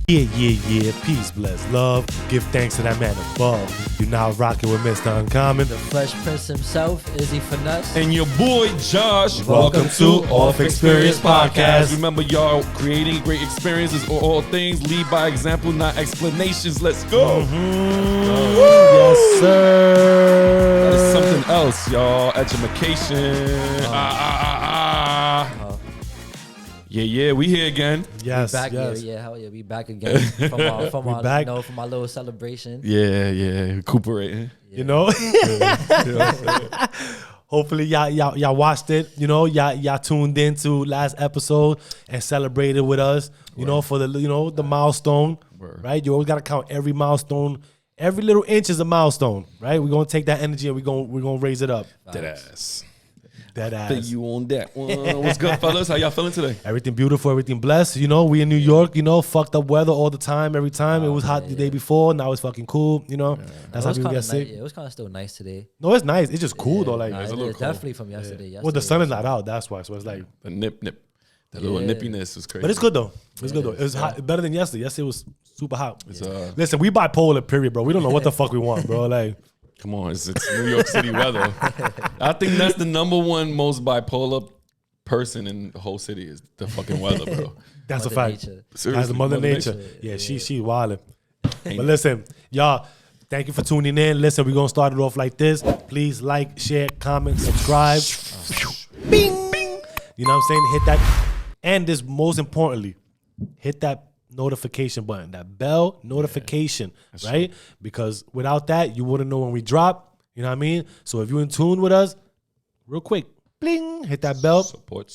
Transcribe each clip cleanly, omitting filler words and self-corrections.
Yeah. Peace, bless, love. Give thanks to that man above. You're now rocking with Mr. Uncommon. The Fresh Prince himself, Izzy Finesse. And your boy, Josh. Welcome to Off Xperience Podcast. Remember, y'all, creating great experiences or all things lead by example, not explanations. Let's go. Yes, sir. That is something else, y'all. Education. Yeah, we here again. Yes, Back yes. here, hell yeah, we back again from our back. from our little celebration. Yeah, recuperating. You know? Hopefully y'all watched it. You know, y'all tuned into last episode and celebrated with us. You know, for the milestone. Word. Right? You always gotta count every milestone. Every little inch is a milestone, right? We're gonna take that energy and we're gonna raise it up. Deadass. Deadass. You on that one. What's good, fellas? How y'all feeling today? Everything beautiful, everything blessed. You know, we in New York, fucked up weather all the time, every time. It was hot the day before, now it's fucking cool, That's how people get sick. It was kind of still nice today. No, it's nice. It's just cool though. Like, Nah, it's a it little is cool. definitely from yesterday. well, the sun is not out, that's why. So it's like, The nip. The little nippiness was crazy. but it's good though. It's good though. It was hot, better than yesterday. Yesterday was super hot. It's, Listen, we bipolar, period, bro. We don't know what the fuck we want, bro. Like, Come on, it's New York City weather. I think that's the number one most bipolar person in the whole city is the fucking weather, bro. that's Mother a fact. Nature. That's the Seriously, Mother Nature. Yeah, she wildin'. But listen, y'all, thank you for tuning in. Listen, we're gonna start it off like this. Please like, share, comment, subscribe. Bing, bing. You know what I'm saying? Hit that. And this, most importantly, hit that notification button, that bell notification, right? Because without that, you wouldn't know when we drop. You know what I mean? So if you're in tune with us, real quick, bling, hit that bell. Support.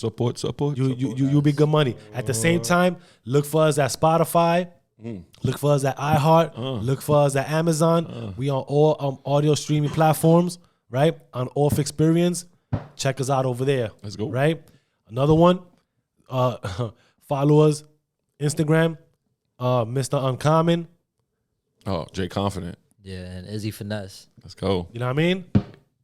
You'll be good money. At the same time, look for us at Spotify. Look for us at iHeart. Look for us at Amazon. We on all audio streaming platforms, right? On Off Xperience. Check us out over there. Let's go. Right? Another one, follow us, Instagram, Mr. Uncommon. Oh, Jay Confident. Yeah, and Izzy Finesse. Let's go. You know what I mean?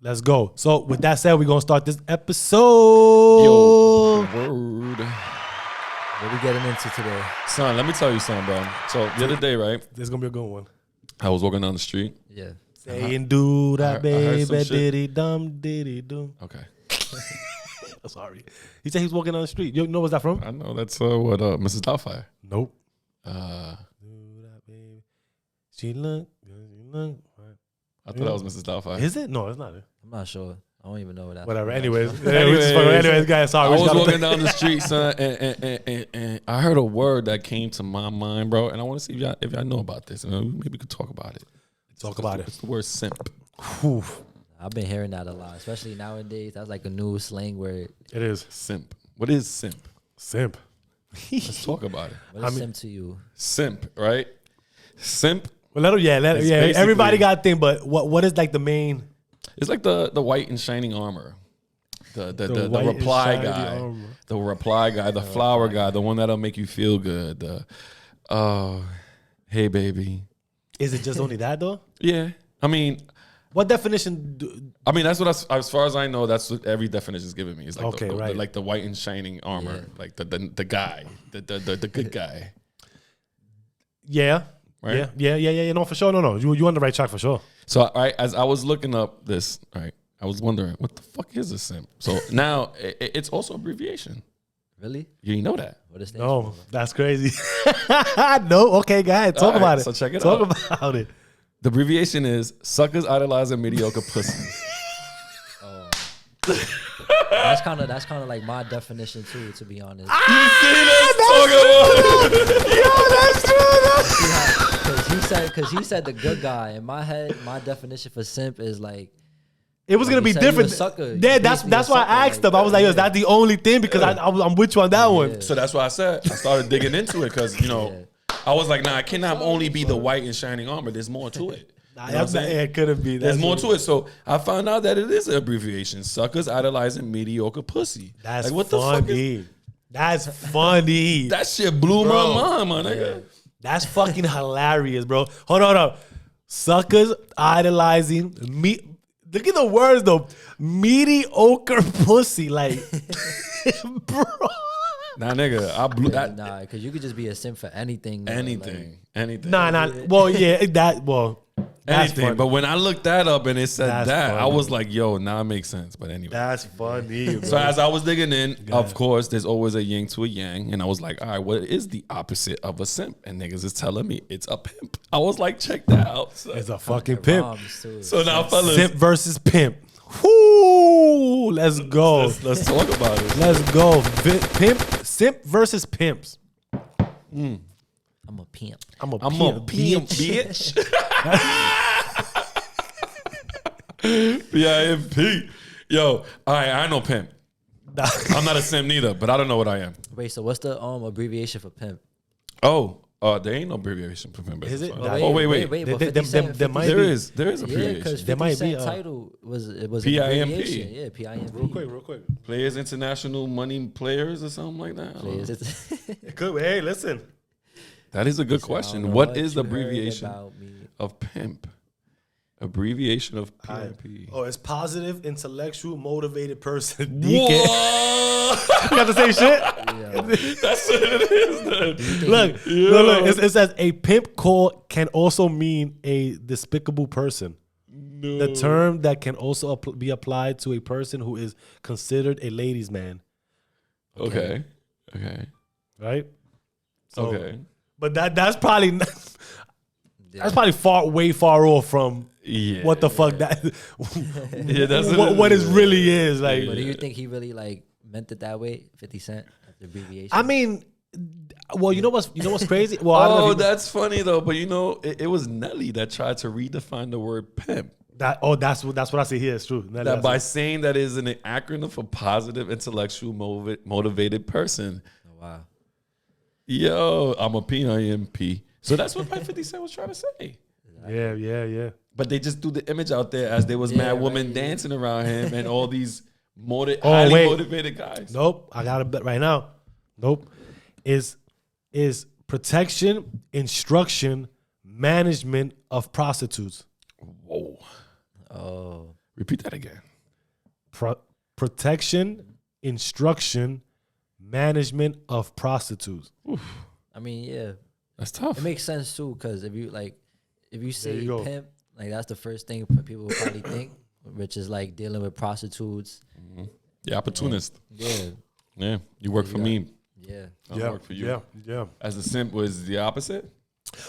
Let's go. So with that said, we're going to start this episode. Yo, word. What we getting into today? Son, let me tell you something, bro. So the other day, right, This is going to be a good one. I was walking down the street. Yeah. Saying do that, I heard some baby, shit. diddy dum. Okay. Sorry. He said he was walking down the street. You know what's that from? I know that's what Mrs. Doubtfire. Nope. I Do that, baby. She look. thought that was Mrs. Doubtfire. Is it? No, it's not it. I'm not sure. I don't even know what that. Whatever. Anyways, Anyways. anyways, guys, sorry. I we was just gotta- walking down the street, son, and I heard a word that came to my mind, bro. And I want to see if y'all know about this. Maybe we could talk about it. Talk about it. It's the word simp. Whew. I've been hearing that a lot, especially nowadays. That's like a new slang word. It is Simp. What is simp? simp. Let's talk about it. What is simp to you? Simp, right? Simp. Well, let him. Yeah. It's Everybody basically- got a thing, but what is like the main? It's like the white and shining armor. The white and reply shiny guy. armor. The reply guy, the flower guy, the one that'll make you feel good. Hey baby. Is it just only that though? Yeah. I mean, What definition? that's what as far as I know, that's what every definition is giving me. It's like Okay, right. like the white and shining armor, like the guy, the good guy. Yeah. Right? Yeah. No, for sure. No. You on the right track for sure. So as I was looking up this, right, I was wondering what the fuck is a simp. So now it's also abbreviation. Really? You know that? What is that? No, that's crazy. No. Okay, go ahead. Talk All right, about it. so check it Talk out. about it. The abbreviation is suckers idolizing mediocre pussies. That's kind of like my definition too, to be honest. Because he said the good guy. In my head, my definition for simp is like. It was gonna You be said you a different. sucker. Yeah, You that's basically a why I sucker, asked like, him. I was like, "Yo, is yeah. that the only thing?" Because I'm with you on that one. So that's why I said I started digging into it because I was like, nah, it cannot only be the white and shining armor. There's more to it. You know what I'm saying? It couldn't be. There's more to it. So I found out that it is an abbreviation. Suckers idolizing mediocre pussy. That's like, what the fuck is funny. That's funny. that shit blew Bro. my mind, my nigga. That's fucking hilarious, bro. Hold on. Suckers idolizing me. Look at the words though. Mediocre pussy, like, bro. Nah, nigga, I blew that. Nah, because you could just be a simp for anything. though, Anything. Nah. Well, yeah, that's Anything. funny. But when I looked that up and it said That's that, I funny. was like, yo, now it makes sense. But anyway. That's funny. So as I was digging in, of course, there's always a yin to a yang. And I was like, all right, what is the opposite of a simp? And niggas is telling me it's a pimp. I was like, check that out. So, It's a fucking Like, pimp. moms, too. so now, fellas, Simp versus pimp. Whoo! Let's go. let's talk about it. Let's go. Simp versus pimps. I'm a pimp. I'm a I'm pimp. a pimp, bitch. P-I-M-P. Yo, all right, I know pimp. I'm not a simp neither, but I don't know what I am. Wait, so what's the abbreviation for pimp? Oh, there ain't no abbreviation for pimp. Is it? Oh, wait. but There 50 Cent- might There be. is Yeah, abbreviation. because There 50 might Cent be, title was an PIMP. abbreviation. Yeah, PIMP. Real quick. Players International Money Players or something like that. I don't know. Players. It could. Hey, listen. That is a good I don't question. know What is the you heard abbreviation about me. of pimp? Abbreviation of PIMP. Oh, it's positive, intellectual, motivated person. What? You got the same shit? Yeah. That's what it is then. Look. It says a pimp can also mean a despicable person. No. The term that can also be applied to a person who is considered a ladies' man. Okay. Right? So, Okay. But that's probably way far off from Yeah. what the fuck that Yeah, that's what it really is. Like, But do you think he really like meant it that way? 50 Cent, the abbreviation. I mean, well, you know what's crazy? Well, I don't know Oh, if you- that's funny though. But it was Nelly that tried to redefine the word pimp. that's what I see here. It's true. That by saying that is an acronym for positive, intellectual, motivated person. Oh, wow. Yo, I'm a PIMP. So that's what 50 Cent was trying to say. Yeah. But they just threw the image out there as there was Yeah, mad women right. dancing around him and all these Oh, highly wait. motivated guys. Nope, I got it bet right now. Nope, is protection, instruction, management of prostitutes. Whoa. Oh. Repeat that again. Protection, instruction, management of prostitutes. I mean, yeah. That's tough. It makes sense too, because if you say you go. pimp, like that's the first thing people will probably think, which is like dealing with prostitutes. The opportunist. Yeah. Yeah. You work for me. Yeah. I work for you. Yeah. As a simp was the opposite.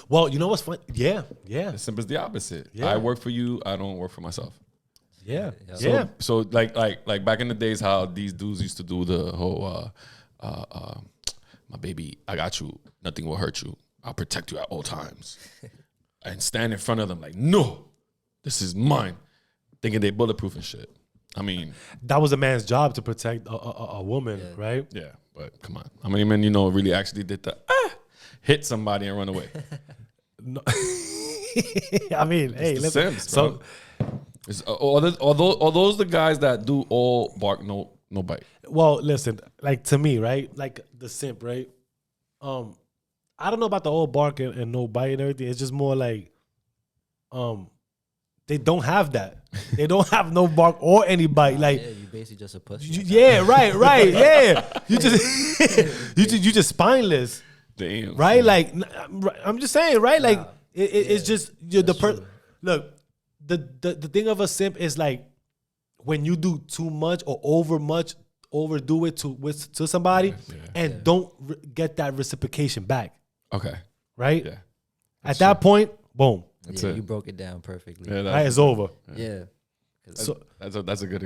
Well, you know what's fun? Yeah. The simp is the opposite. Yeah. I work for you. I don't work for myself. Yeah. So- Yeah. So like back in the days, how these dudes used to do the whole, my baby, I got you. Nothing will hurt you. I'll protect you at all times. And stand in front of them like, no, this is mine. Thinking they bulletproof and shit. I mean, That was a man's job to protect a woman, right? yeah, but come on. How many men really actually did the hit somebody and run away? No. I mean, hey, the listen. Sims, So bro. Are those the guys that do all bark, no bite? well, listen, like to me, right? Like the simp, right? I don't know about the old bark and no bite and everything. It's just more like, they don't have that. They don't have no bark or any bite. Like, Yeah, you basically just a pussy. yeah, right, yeah. You just, you just spineless, Damn. right? Like, I'm just saying, right? Like, it's just Look, the thing of a simp is like when you do too much or overdo it to somebody and don't get that reciprocation back, Okay. right? Yeah. At that point, boom, That's Yeah, it. you broke it down perfectly. Yeah, right, it's over. Yeah. So that's a good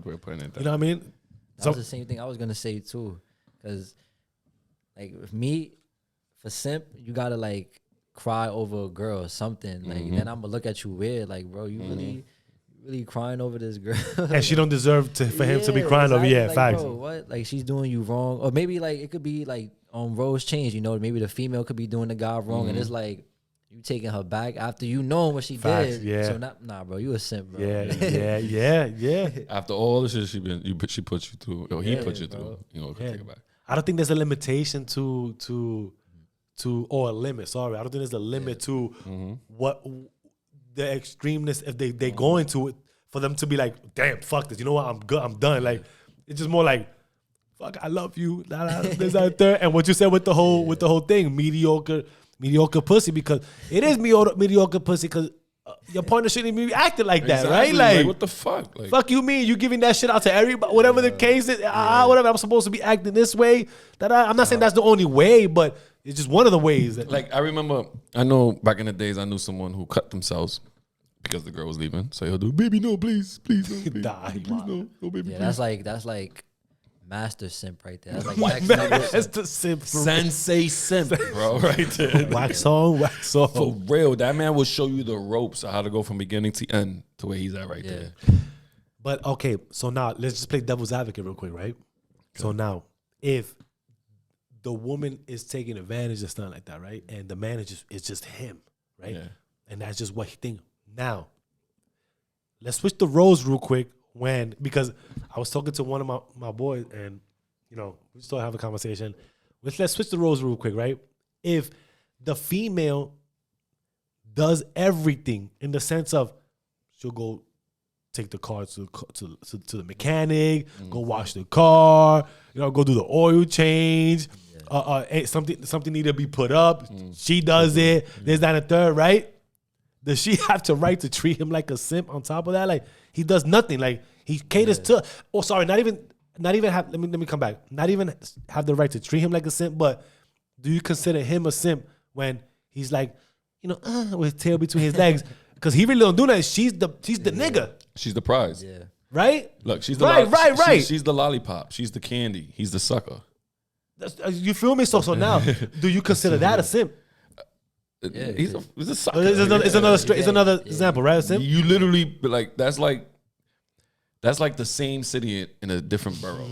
way of putting it. you know what I mean? That was the same thing I was gonna say too, because like with me, for simp, you gotta like cry over a girl or something. Like then I'm gonna look at you weird, like bro, you really crying over this girl, And she don't deserve for him to be crying over. exactly. Yeah, Like, facts. bro, what? Like she's doing you wrong, or maybe like it could be like roles change. You know, maybe the female could be doing the guy wrong, and it's like you taking her back after you knowing what she Facts, did. yeah. So nah, bro, you a simp, bro. Yeah. After all the shit she put you through, or he put you bro. through, you know, take it back. I don't think there's a limitation to or a limit. Sorry, I don't think there's a limit to what the extremeness if they go into it for them to be like, damn, fuck this. You know what? I'm good. I'm done. Like it's just more like fuck, I love you. This, that, third. And what you said with the whole thing, mediocre pussy, because it is mediocre pussy because your partner shouldn't be acting like that, right? Like what the fuck? Like, fuck you mean you giving that shit out to everybody, whatever the case is, whatever, I'm supposed to be acting this way. I'm not saying that's the only way, but it's just one of the ways. Like, I know back in the days, I knew someone who cut themselves because the girl was leaving. So he'll do, baby, no, please, no, please, no, baby, Yeah, please. that's like master simp right there. That's like That's the simp. Sensei simp, bro, right there. Wax on. For real, that man will show you the ropes of how to go from beginning to end to where he's at right there. But okay, so now let's just play devil's advocate real quick, right? Okay. So now, if the woman is taking advantage of something like that, right, and the man is just him, right, and that's just what he thinks. Now, let's switch the roles real quick. Because I was talking to one of my boys, and we still have a conversation. Let's switch the roles real quick, right? If the female does everything in the sense of she'll go take the car to the mechanic, go wash the car, go do the oil change, something need to be put up. She does it. There's that and a third, right? Does she have the right to treat him like a simp on top of that? Like, he does nothing. Like, he caters to, not even have, let me come back. Not even have the right to treat him like a simp, but do you consider him a simp when he's like, with his tail between his legs? Because he really don't do that. She's the nigga. She's the prize. Yeah. Right? Look, she's the right. She's the lollipop. She's the candy. He's the sucker. You feel me? So now, do you consider that a simp? Yeah, he's a sucker. It's another example, right? A simp? You literally that's like the same city in a different borough,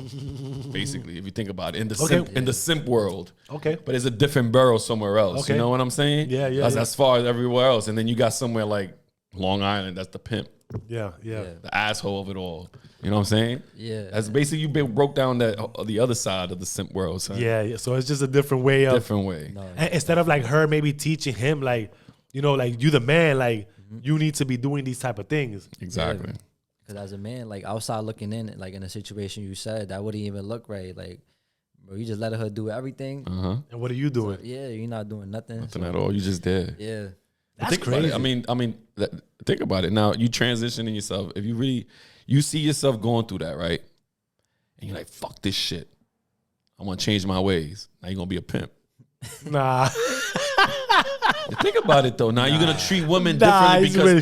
basically. If you think about it, in the simp world, okay, but it's a different borough somewhere else. Okay. You know what I'm saying? Yeah. As far as everywhere else, and then you got somewhere like Long Island, that's the pimp. Yeah. The asshole of it all. You know what I'm saying? Yeah. That's basically you broke down the other side of the simp world. Son. Yeah. So it's just a different way of No, and instead of like her maybe teaching him like like you the man, like you need to be doing these type of things. Exactly. Because as a man, like outside looking in, like in a situation you said, that wouldn't even look right. Like, bro, you just let her do everything. And what are you doing? So, you're not doing nothing. Nothing at all. You just there. Yeah. That's crazy. I mean, think about it. Now you transitioning yourself. If you see yourself going through that, right? And you're like, fuck this shit. I want to change my ways. Now you're gonna be a pimp. Nah. Think about it though. Now you're gonna treat women differently because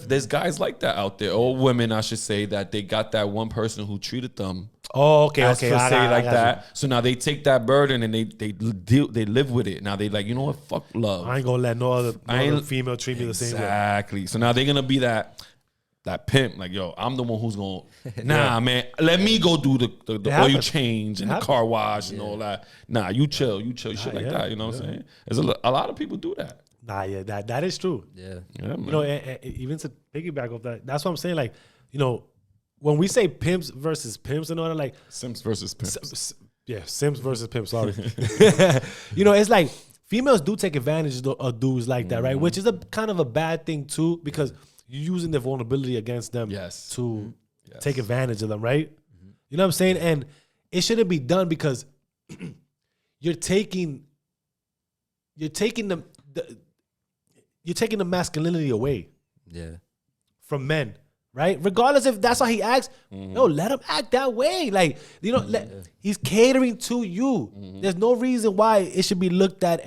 there's guys like that out there, or women, I should say, that they got that one person who treated them. Oh, okay. I that. So now they take that burden and they live with it. Now they like, you know what? Fuck love. I ain't gonna let no other female treat me the same way. Exactly. So now they're gonna be that pimp. Like, yo, I'm the one who's gonna. Nah, man. Let me go do the oil change and the car wash and all that. Nah, you chill, shit like that. You know what I'm saying? There's a lot of people do that. Nah, yeah, that is true. Yeah. Man. And even to piggyback off that, that's what I'm saying. Like, when we say pimps versus pimps and all that, like simps versus pimps. Simps versus pimps. Sorry. It's like females do take advantage of dudes like that, right? Which is a kind of a bad thing too, because you're using their vulnerability against them to take advantage of them, right? You know what I'm saying? And it shouldn't be done because you're taking the masculinity away from men. Right? Regardless if that's how he acts, no, let him act that way. Like, he's catering to you. There's no reason why it should be looked at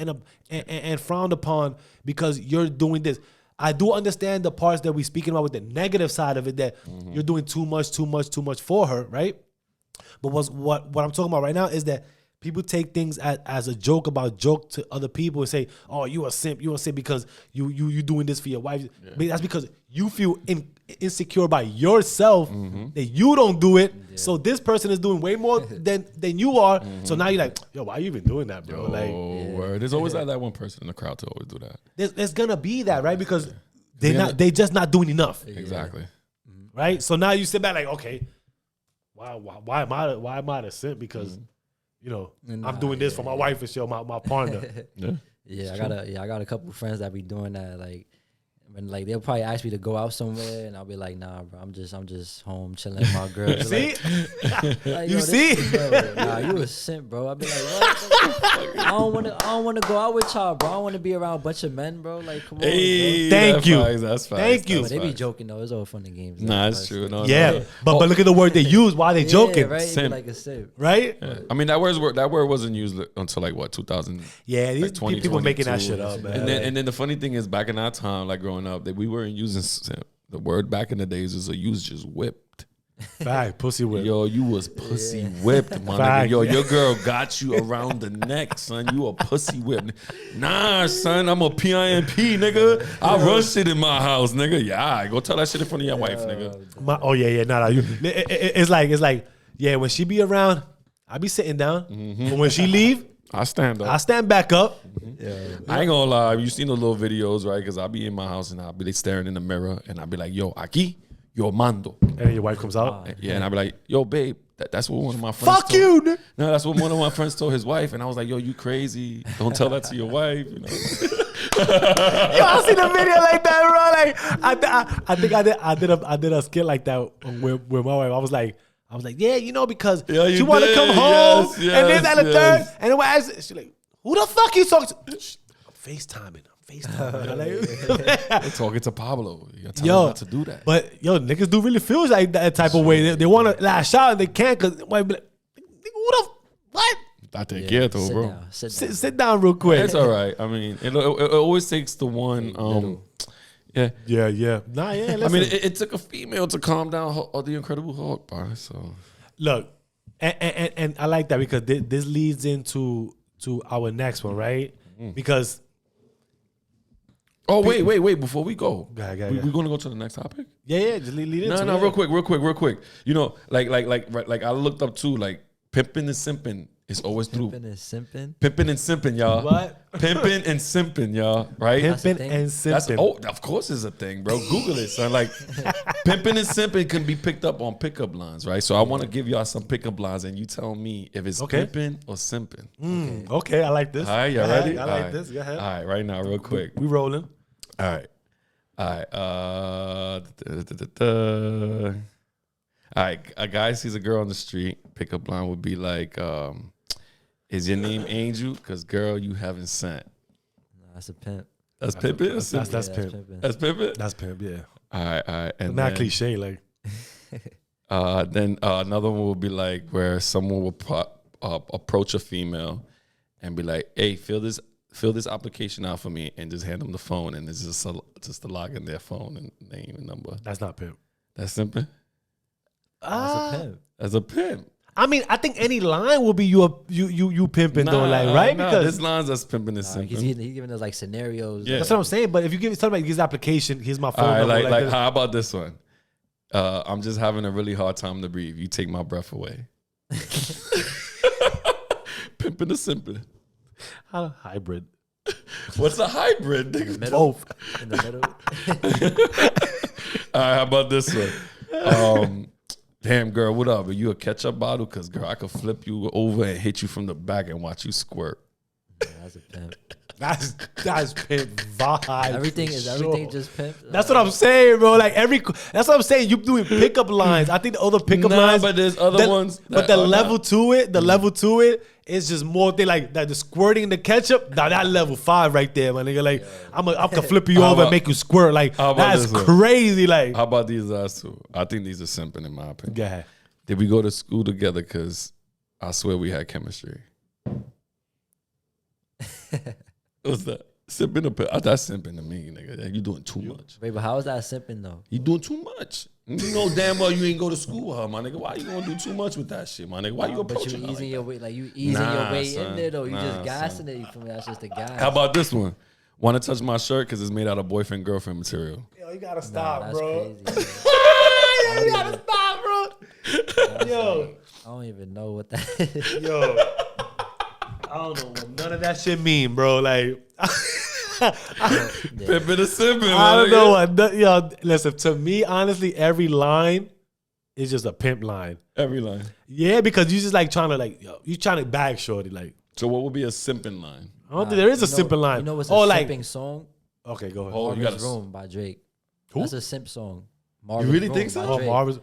and frowned upon because you're doing this. I do understand the parts that we're speaking about with the negative side of it, that you're doing too much for her, right? But what I'm talking about right now is that people take things as a joke to other people and say, "Oh, you a simp because you doing this for your wife." Yeah. But that's because you feel insecure by yourself that you don't do it. Yeah. So this person is doing way more than you are. So now you're like, "Yo, why are you even doing that, bro?" Word. There's always that one person in the crowd to always do that. There's gonna be that, right? Because they just not doing enough. Exactly. Right. So now you sit back like, okay, why am I the simp? Because I'm doing this for my wife and my partner. I got a couple friends that be doing that. Like, when like they'll probably ask me to go out somewhere, and I'll be like, nah, bro, I'm just home chilling with my girl. See, Like, you see, nah, you a simp, bro. I'll be like, what? I don't wanna go out with y'all, bro. I don't wanna be around a bunch of men, bro. Like, come on, Hey, bro. Thank you. That's facts. Thank you. But they be joking though. It's all fun and games. Nah, it's true. No, yeah, no. but look at the word they use. Why they joking, right? It be Simp. like a simp. right? Yeah. I mean, that word wasn't used until like what 2000. Yeah, these like people making that 2022. shit up, man. And then the funny thing is, back in our time, like growing up, that we weren't using simp. The word back in the days was you was just whipped. Fact, pussy whip. Yo, you was pussy whipped, my Fact. nigga. Yo, your girl got you around the neck, son. You a pussy whip. Nah, son, I'm a PIMP, nigga. I run shit in my house, nigga. Yeah, go tell that shit in front of your wife, nigga. Oh yeah, nah. It's like, yeah. When she be around, I be sitting down. But when she leave, I stand up. I stand back up. I ain't gonna lie. You seen the little videos, right? Because I'll be in my house and I'll be staring in the mirror and I'll be like, yo, aquí, yo mando. And then your wife comes out. Yeah, and I'll be like, yo, babe, that's what one of my friends Fuck told. you, nigga. No, that's what one of my friends told his wife. And I was like, yo, you crazy. Don't tell that to your wife. You know? Yo, I seen a video like that, bro. Like, I think I did a skit like that with my wife. I was like, yeah, you know, because Yeah, you she want to did. come home Yes, and this and the yes. third. And then when I asked, she like, who the fuck you talking to? Shh, I'm FaceTiming. They're talking to Pablo. You gotta tell Yo, him not to do that. But yo, niggas do really feel like that type of way. They want to lash out and they can't because they might be like, nigga, who the what? I take care, though, Sit bro. down, sit down. Sit down real quick. It's all right. I mean, it always takes the one. Yeah. Yeah. Nah, yeah. Listen. I mean, it took a female to calm down the Incredible Hulk, bro. So Look, and I like that because this leads into our next one, right? Because wait. Before we go, Go ahead. we gonna go to the next topic. yeah, just lead into it. No, real quick. You know, like I looked up too. Like pimping and simping is always through. Pimping and simping. Pimping and simping, y'all. What? Pimping and simping, y'all. Right? Pimping thing. and That's simping. of course it's a thing, bro. Google it, son. Like pimping and simping can be picked up on pickup lines, right? So I want to give y'all some pickup lines, and you tell me if it's Okay. pimping or simping. Okay, I like this. All right, y'all ready? I All like right. this. Go ahead. All right, right now, real quick. We rolling. All right. All right. A guy sees a girl on the street. Pickup line would be like, is your name Angel? Because, girl, you haven't sent. Nah, that's a pimp. That's pimping? That's Yeah, pimp. pimping. That's pimping? That's pimp. Yeah. All right. And Not then, cliche. Like then another one would be like where someone will approach a female and be like, hey, fill this application out for me and just hand them the phone and it's just to log in their phone and name and number. that's not pimp. That's simple. That's a pimp. That's a pimp. I mean, I think any line will be you pimping though, like right? Because this line's that's pimping is Nah, simple. he's giving us like scenarios. Yeah. that's what I'm saying. But if you give somebody his application, here's my phone All right, number. like this. how about this one? I'm just having a really hard time to breathe. You take my breath away. Pimping is simple. Hybrid. What's a hybrid? nigga? Middle. Both. In the middle. All right, how about this one? Damn, girl, what up? Are you a ketchup bottle? Because, girl, I could flip you over and hit you from the back and watch you squirt. Yeah, that's a pimp. That's pimp vibe. Everything for is sure. everything just pimp. That's what I'm saying, bro. Like that's what I'm saying. You doing pickup lines. I think the other pickup lines, but there's other ones. But the level to it, is just more thing like that. The squirting the ketchup. Now that level 5 right there, my nigga. Like I can flip you over and make you squirt. Like how about that's this one? crazy. Like How about these last two? I think these are simping in my opinion. go ahead. Did we go to school together? Because I swear we had chemistry. What's that? Simping that's simping to me, nigga. You doing too much. Wait, but how is that simping though? You doing too much. You know damn well you ain't go to school with her, my nigga. Why you gonna do too much with that shit, my nigga? Why you But approaching you her easing like your that? way, like you easing Nah, your way son. in there though. You Nah, just gassing son. it. You feel me? That's just the gas. How about this one? Want to touch my shirt because it's made out of boyfriend girlfriend material. Yo, you gotta Nah, stop, that's bro. crazy. You gotta stop, bro. Yo, I don't even know what that is. yo. I don't know what none of that shit mean, bro. Like. Pimpin' and simping, I don't know what. Yo, listen, to me, honestly, every line is just a pimp line. Every line. Yeah, because you just like trying to like, yo, you trying to bag shorty. Like, So what would be a simping line? I don't think there is a simple line. You know what's a like, simping song? Okay, go ahead. Oh, you Marvin's got Room by Drake. Who? That's a simp song. You Marvin's really Room think so? by Oh, Drake. Marvin's.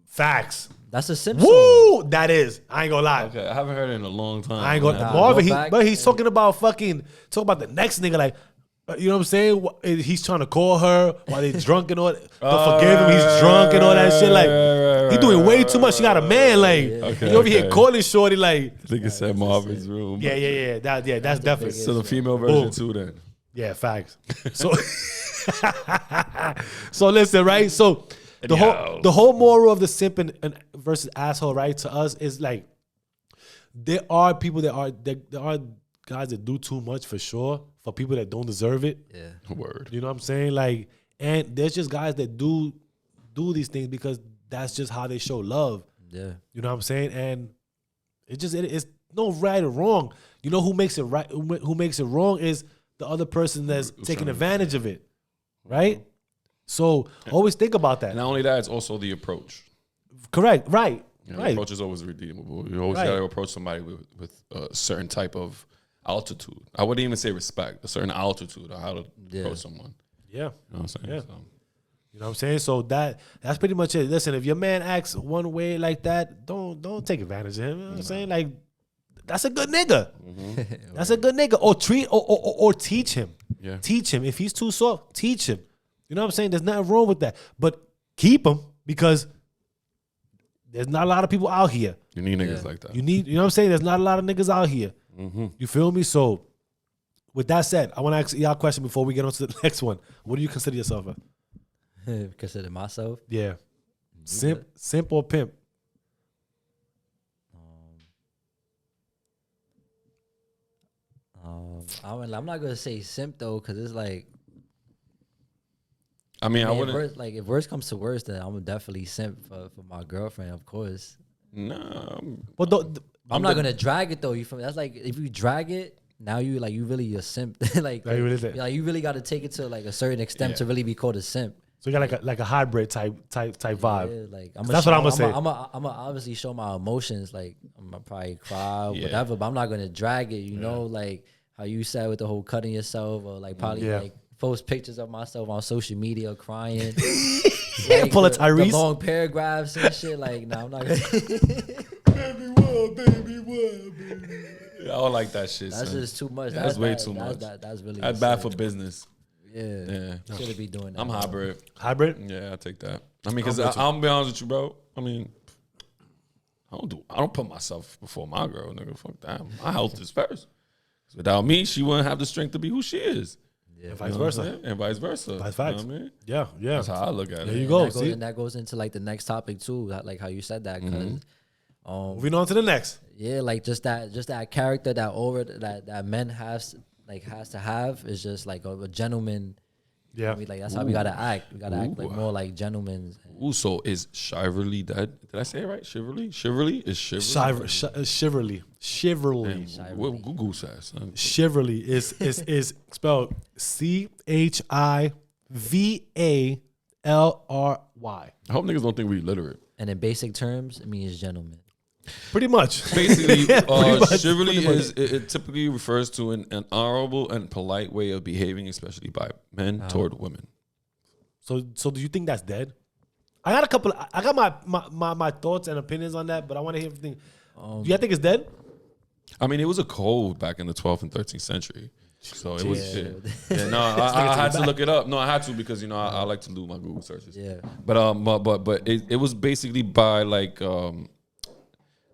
Facts. That's a simp song. Woo! That is. I ain't gonna lie. Okay, I haven't heard it in a long time. I ain't gonna. Nah, Marvin, go back. but he's talking about talking about the next nigga. Like, you know what I'm saying? He's trying to call her while they're drunk and all. Don't forgive him. He's drunk and all that shit. Like, he doing way too much. She got a man. Like, he over here calling shorty. Like, I think it said Marvin's Room. yeah. That's definitely. So the female version Boom. too then. Yeah, facts. So, so listen, right? So the whole moral of the simp and versus asshole, right? To us is like, there are people there are guys that do too much for sure for people that don't deserve it. Yeah. Word. You know what I'm saying? Like, and there's just guys that do these things because that's just how they show love. Yeah. You know what I'm saying? And it's no right or wrong. You know who makes it right? Who makes it wrong is the other person that's taking advantage of it, right? So always think about that. And not only that, it's also the approach. Correct. Right. You know, right. approach is always redeemable. You always Right. got to approach somebody with a certain type of altitude. I wouldn't even say respect, a certain altitude of how to approach someone. Yeah. You know what I'm saying? Yeah. So, You know what I'm saying? So that's pretty much it. Listen, if your man acts one way like that, don't take advantage of him. You know what I'm saying? Like, that's a good nigga. That's a good nigga. Or or teach him. Yeah. Teach him. If he's too soft, teach him. You know what I'm saying? There's nothing wrong with that. But keep him because there's not a lot of people out here. you need niggas like that. You know what I'm saying? There's not a lot of niggas out here. You feel me? So with that said, I want to ask y'all a question before we get on to the next one. What do you consider yourself a? Consider myself. Yeah. Simp or pimp? I'm not gonna say simp though, because it's like, I mean, I if wouldn't. if worst comes to worst, then I'm definitely simp for my girlfriend, of course. Nah. But I'm not gonna drag it though. You feel me? That's like, if you drag it, now you really a simp. like, Yeah, you really did. like you really got to take it to like a certain extent to really be called a simp. so you got like a hybrid type vibe. Yeah, like That's what I'm gonna say. I'm gonna obviously show my emotions. Like, I'm gonna probably cry, whatever, but I'm not gonna drag it. You know, like how you said with the whole cutting yourself, or like probably like post pictures of myself on social media crying. Like Pull a the Tyrese. long paragraphs and shit. Like, no, I'm not gonna. baby. I don't like that shit. That's son. just too much. That's way too much. That's really. That's bad for insane. business. Yeah. Shouldn't be doing that. I'm hybrid. Hybrid? Yeah, I take that. I mean, because I'm gonna be honest with you, bro. I mean, I don't put myself before my girl, nigga. Fuck that. My health is first. 'Cause without me, she wouldn't have the strength to be who she is. Yeah, vice versa. And vice versa. That's You know facts. what I mean? Yeah. That's how I look at There it. you go. That goes, See? and that goes into like the next topic too, like how you said that. Because Moving on to the next. yeah, like just that character, that aura that men has to have is just like a gentleman. Yeah. I mean, like that's how we gotta act. We gotta act like more like gentlemen. Ooh, so is chivalry dead? Did I say it right? Chivalry? Chivalry is chivalry. Chivalry. What Google says. Son. Chivalry is spelled CHIVALRY. I hope niggas don't think we illiterate. And in basic terms, it means gentleman. Pretty much. Basically, much, chivalry pretty much. is it typically refers to an honorable and polite way of behaving, especially by men toward women. So do you think that's dead? I got a couple. I got my thoughts and opinions on that, but I want to hear everything. Do you think it's dead? I mean, it was a code back in the 12th and 13th century. So it was. No, I had to look it up. No, I had to because I like to do my Google searches. Yeah. But it was basically by like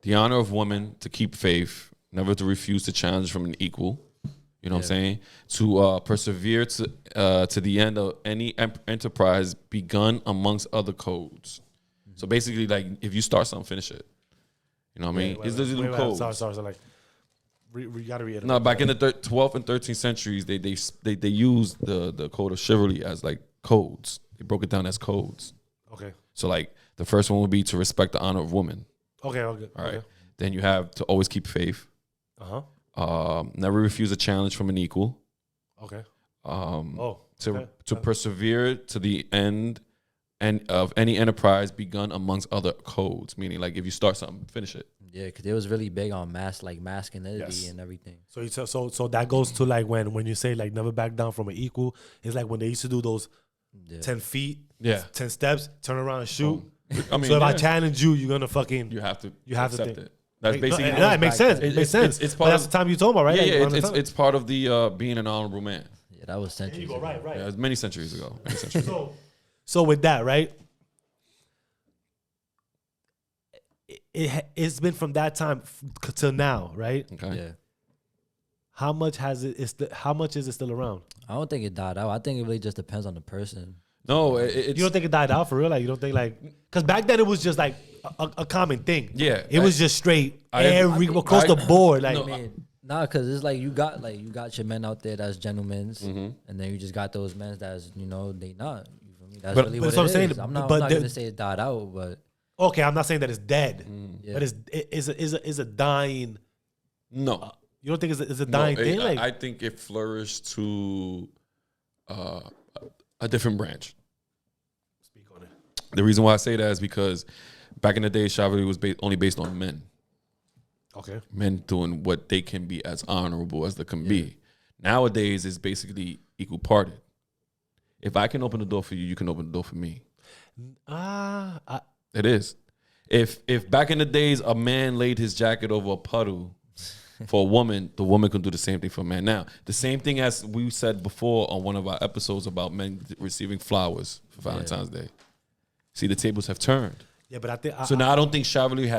the honor of woman to keep faith, never to refuse to challenge from an equal. You know what I'm saying? To persevere to the end of any enterprise begun amongst other codes. So basically, like if you start something, finish it. You know what I mean? It's those little codes. Sorry. Like, we gotta reiterate. No, back in the 12th and 13th centuries, they used the code of chivalry as like codes. They broke it down as codes. Okay. So like the first one would be to respect the honor of woman. Okay. Okay. All right. Then you have to always keep faith. Never refuse a challenge from an equal. Okay. To persevere to the end and of any enterprise begun amongst other codes. Meaning like if you start something, finish it. Yeah, because it was really big on masculinity Yes. and everything. So that goes to like when you say like never back down from an equal. It's like when they used to do those 10 feet, 10 steps, turn around and shoot. I mean, so if I challenge you, you're gonna fucking you have to accept think. it. That's Like, basically no, it makes sense. It makes sense. It's but part that's of the time you told me, right? yeah, Like, yeah. It's part of the being an honorable man. Yeah, that was there you centuries go. ago. Right. Yeah, it was many centuries ago. Many centuries ago. So with that, right? It's been from that time till now, right? Okay. Yeah. How much has it? How much is it still around? I don't think it died out. I think it really just depends on the person. No, it's You don't think it died out for real? Like you don't think like because back then it was just like a common thing. Yeah, it was just straight across the board. Like I mean, nah, because it's like you got your men out there that's gentlemen's, and then you just got those men that's they not. You feel me? That's But- really but what that's what I'm it saying, is. I'm not but gonna say it died out, but okay, I'm not saying that it's dead, yeah. but it's a dying. no. You don't think it's a dying thing? Like I think it flourished to a different branch. speak on it. The reason why I say that is because back in the day, chivalry was only based on men. Okay. Men doing what they can be as honorable as they can be. Nowadays, it's basically equal parted. If I can open the door for you, you can open the door for me. It is. If back in the days a man laid his jacket over a puddle for a woman, the woman can do the same thing for a man. Now, the same thing as we said before on one of our episodes about men receiving flowers for Valentine's Day. See, the tables have turned. Yeah, but I think So now I don't think chivalry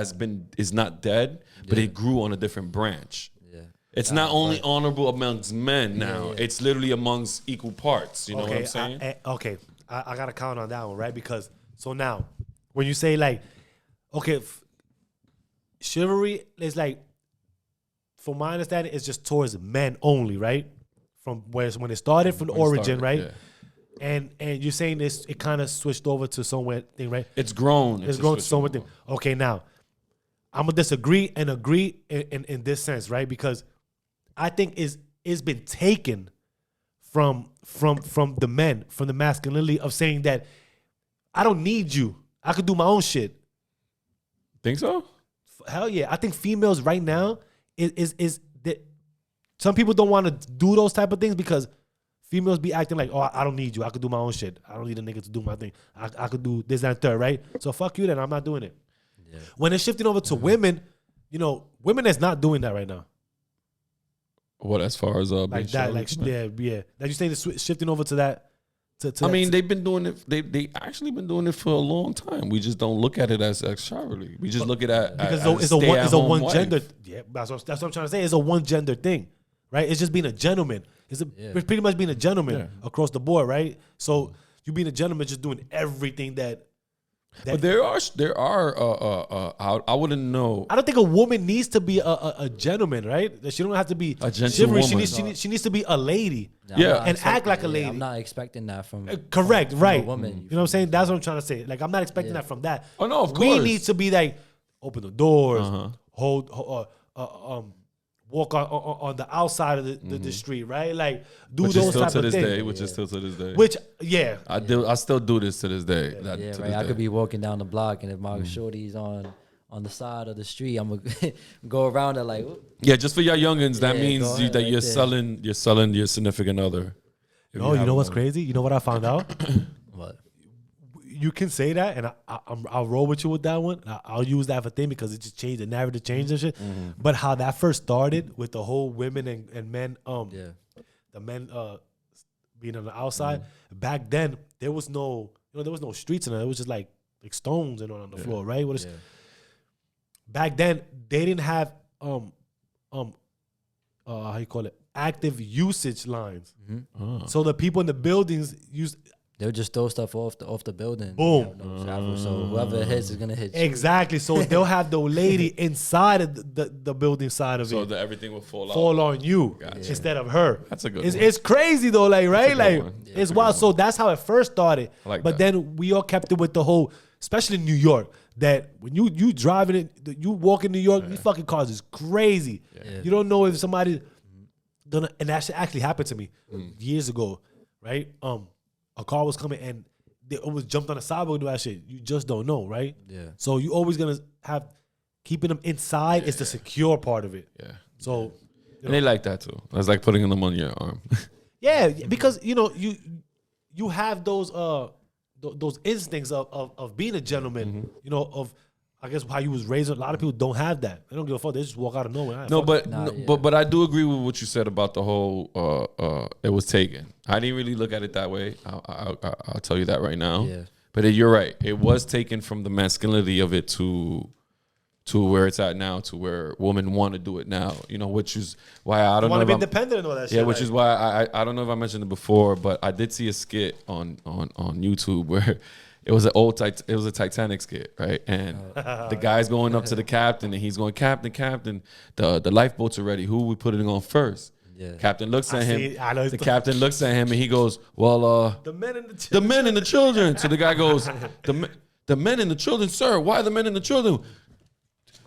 is not dead, but it grew on a different branch. yeah. It's not only honorable amongst men now; it's literally amongst equal parts. You know what I'm saying? I gotta count on that one, right? Because so now, when you say like, okay, chivalry is like, from my understanding, it's just towards men only, right? From when it started, from the origin, right? Yeah. And you're saying it kind of switched over to somewhere thing, right? It's grown. It's grown to somewhere thing. Okay, now I'm gonna disagree and agree in this sense, right? Because I think it's been taken from the men, from the masculinity of saying that I don't need you. I could do my own shit. Think so? Hell yeah. I think females right now is that some people don't want to do those type of things because females be acting like, oh, I don't need you. I could do my own shit. I don't need a nigga to do my thing. I could do this, that, and third, right? So fuck you then. I'm not doing it. Yeah. When it's shifting over to women, women that's not doing that right now. What, as far as like that, like yeah. That you saying it's shifting over to that. I mean, they've been doing it. They actually been doing it for a long time. We just don't look at it as chivalry. We just look at it because as it's a one wife. gender. Yeah, that's what I'm trying to say. It's a one gender thing, right? It's just being a gentleman. It's pretty much being a gentleman across the board, right? So you being a gentleman, just doing everything that. But there are I wouldn't know. I don't think a woman needs to be a gentleman, right? She don't have to be a chivalry. gentlewoman. She needs to be a lady, and act like a lady. I'm not expecting that from correct, from right? a woman. You know what I'm saying? That's what I'm trying to say. Like I'm not expecting that from that. Oh no, of course. We need to be like open the doors, hold, walk on the outside of the street, right? Like do which those is still type to of this things. day. Which is still to this day. Which I still do this to this day. Yeah, right. I could be walking down the block, and if my shorty's on the side of the street, I'm gonna go around it like. Yeah, just for y'all youngins, that Yeah, means go ahead that right you're there. selling your significant other. No, you know what's crazy? You know what I found out? What? You can say that, and I'll roll with you with that one. I'll use that for thing because it just changed the narrative, changed and shit. But how that first started with the whole women and men, the men being on the outside. Back then, there was no, there was no streets in it. It was just like stones and on the floor, right? Back then, they didn't have how you call it, active usage lines. So the people in the buildings used. They'll just throw stuff off the building. Boom. So whoever hits is gonna hit you. Exactly. So they'll have the lady inside of the building side of So it. that everything will fall on you instead of her. That's a good one. one. It's crazy though, like, right? Like It's it's wild. So that's how it first started. I like but that. then we all kept it with the whole, especially in New York, that when you driving it, you walk in New York, these fucking cars is crazy. Yeah. You don't know if somebody done, and that shit actually happened to me years ago, right? A car was coming and they almost jumped on the sidewalk and do that shit. You just don't know, right? Yeah. So you always gonna keeping them inside is the secure part of it. Yeah. So, And they like that too. It's like putting them on your arm. yeah, because you have those instincts of being a gentleman, of I guess how you was raised. A lot of people don't have that. They don't give a fuck. They just walk out of nowhere. But I do agree with what you said about the whole it was taken. I didn't really look at it that way. I'll tell you that right now. Yeah. But you're right. It was taken from the masculinity of it to where it's at now, to where women want to do it now. Which is why I don't know. Want to if be I'm- independent and all that shit. Yeah, which is why I don't know if I mentioned it before, but I did see a skit on YouTube where it was a Titanic skit, right? And the guy's going up to the captain and he's going, Captain, the lifeboats are ready. Who are we putting on first? Yeah. Captain looks at him. know. The captain looks at him and he goes, well, The men and the men and the children. So the guy goes, the men and the children, sir. Why the men and the children?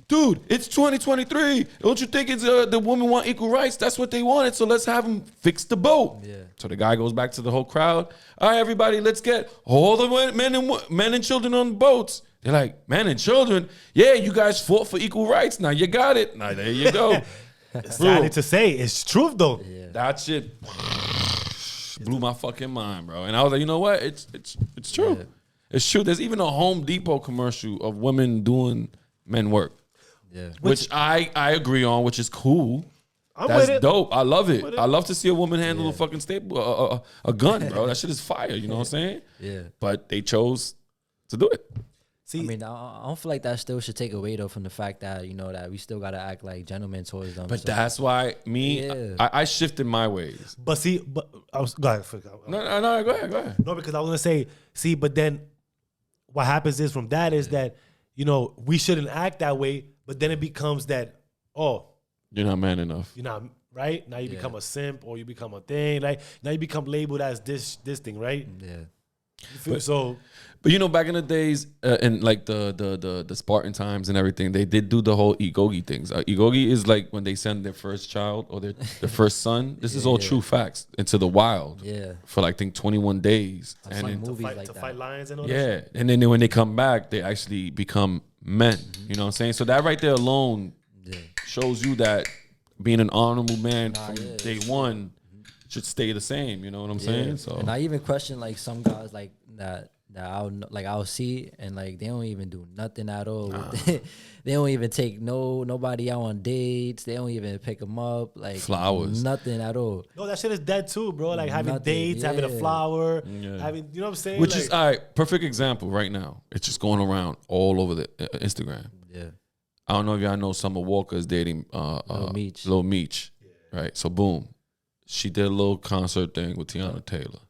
Dude, it's 2023. Don't you think it's the women want equal rights? That's what they wanted. So let's have them fix the boat. Yeah. So the guy goes back to the whole crowd. All right, everybody, let's get all the men and children on the boats. They're like, men and children? Yeah, you guys fought for equal rights. Now you got it. Now there you go. Sad to say, it's truth though. Yeah. That shit blew my fucking mind, bro. And I was like, you know what? It's true. Yeah. It's true. There's even a Home Depot commercial of women doing men work. Yeah. Which I agree on, which is cool. I'm That's with it. dope. I love it. I love to see a woman handle a fucking staple, a gun, bro. That shit is fire. You know what I'm saying? Yeah. But they chose to do it. See, I mean, I don't feel like that still should take away though from the fact that that we still gotta act like gentlemen towards them. But So, that's why Yeah. I shifted my ways. but I was go ahead. No, go ahead. No, because I was gonna say, but then what happens is from that is that we shouldn't act that way, but then it becomes that You're not man enough. you're not right now. You become a simp or you become a thing. Like now you become labeled as this thing, right? yeah. So But back in the days, and like the Spartan times and everything, they did do the whole igogi things. Igogi is like when they send their first child or their first son. This is all true facts into the wild. Yeah. For like I think 21 days. I've And seen then, movies fight, like to that. fight lions and all that. yeah, and then when they come back, they actually become men. You know what I'm saying? So that right there alone shows you that being an honorable man from day one should stay the same. You know what I'm saying? So And I even question like some guys like that I'll see and like they don't even do nothing at all. They don't even take nobody out on dates. They don't even pick them up like Flowers. Nothing at all. No, that shit is dead too, bro. Like having Nothing, dates, having a yeah. flower, having you know what I'm saying? which like, is all right. Perfect example right now. It's just going around all over the Instagram. Yeah. I don't know if y'all know Summer Walker is dating Lil Meech. Right. So boom. She did a little concert thing with Tiana Taylor.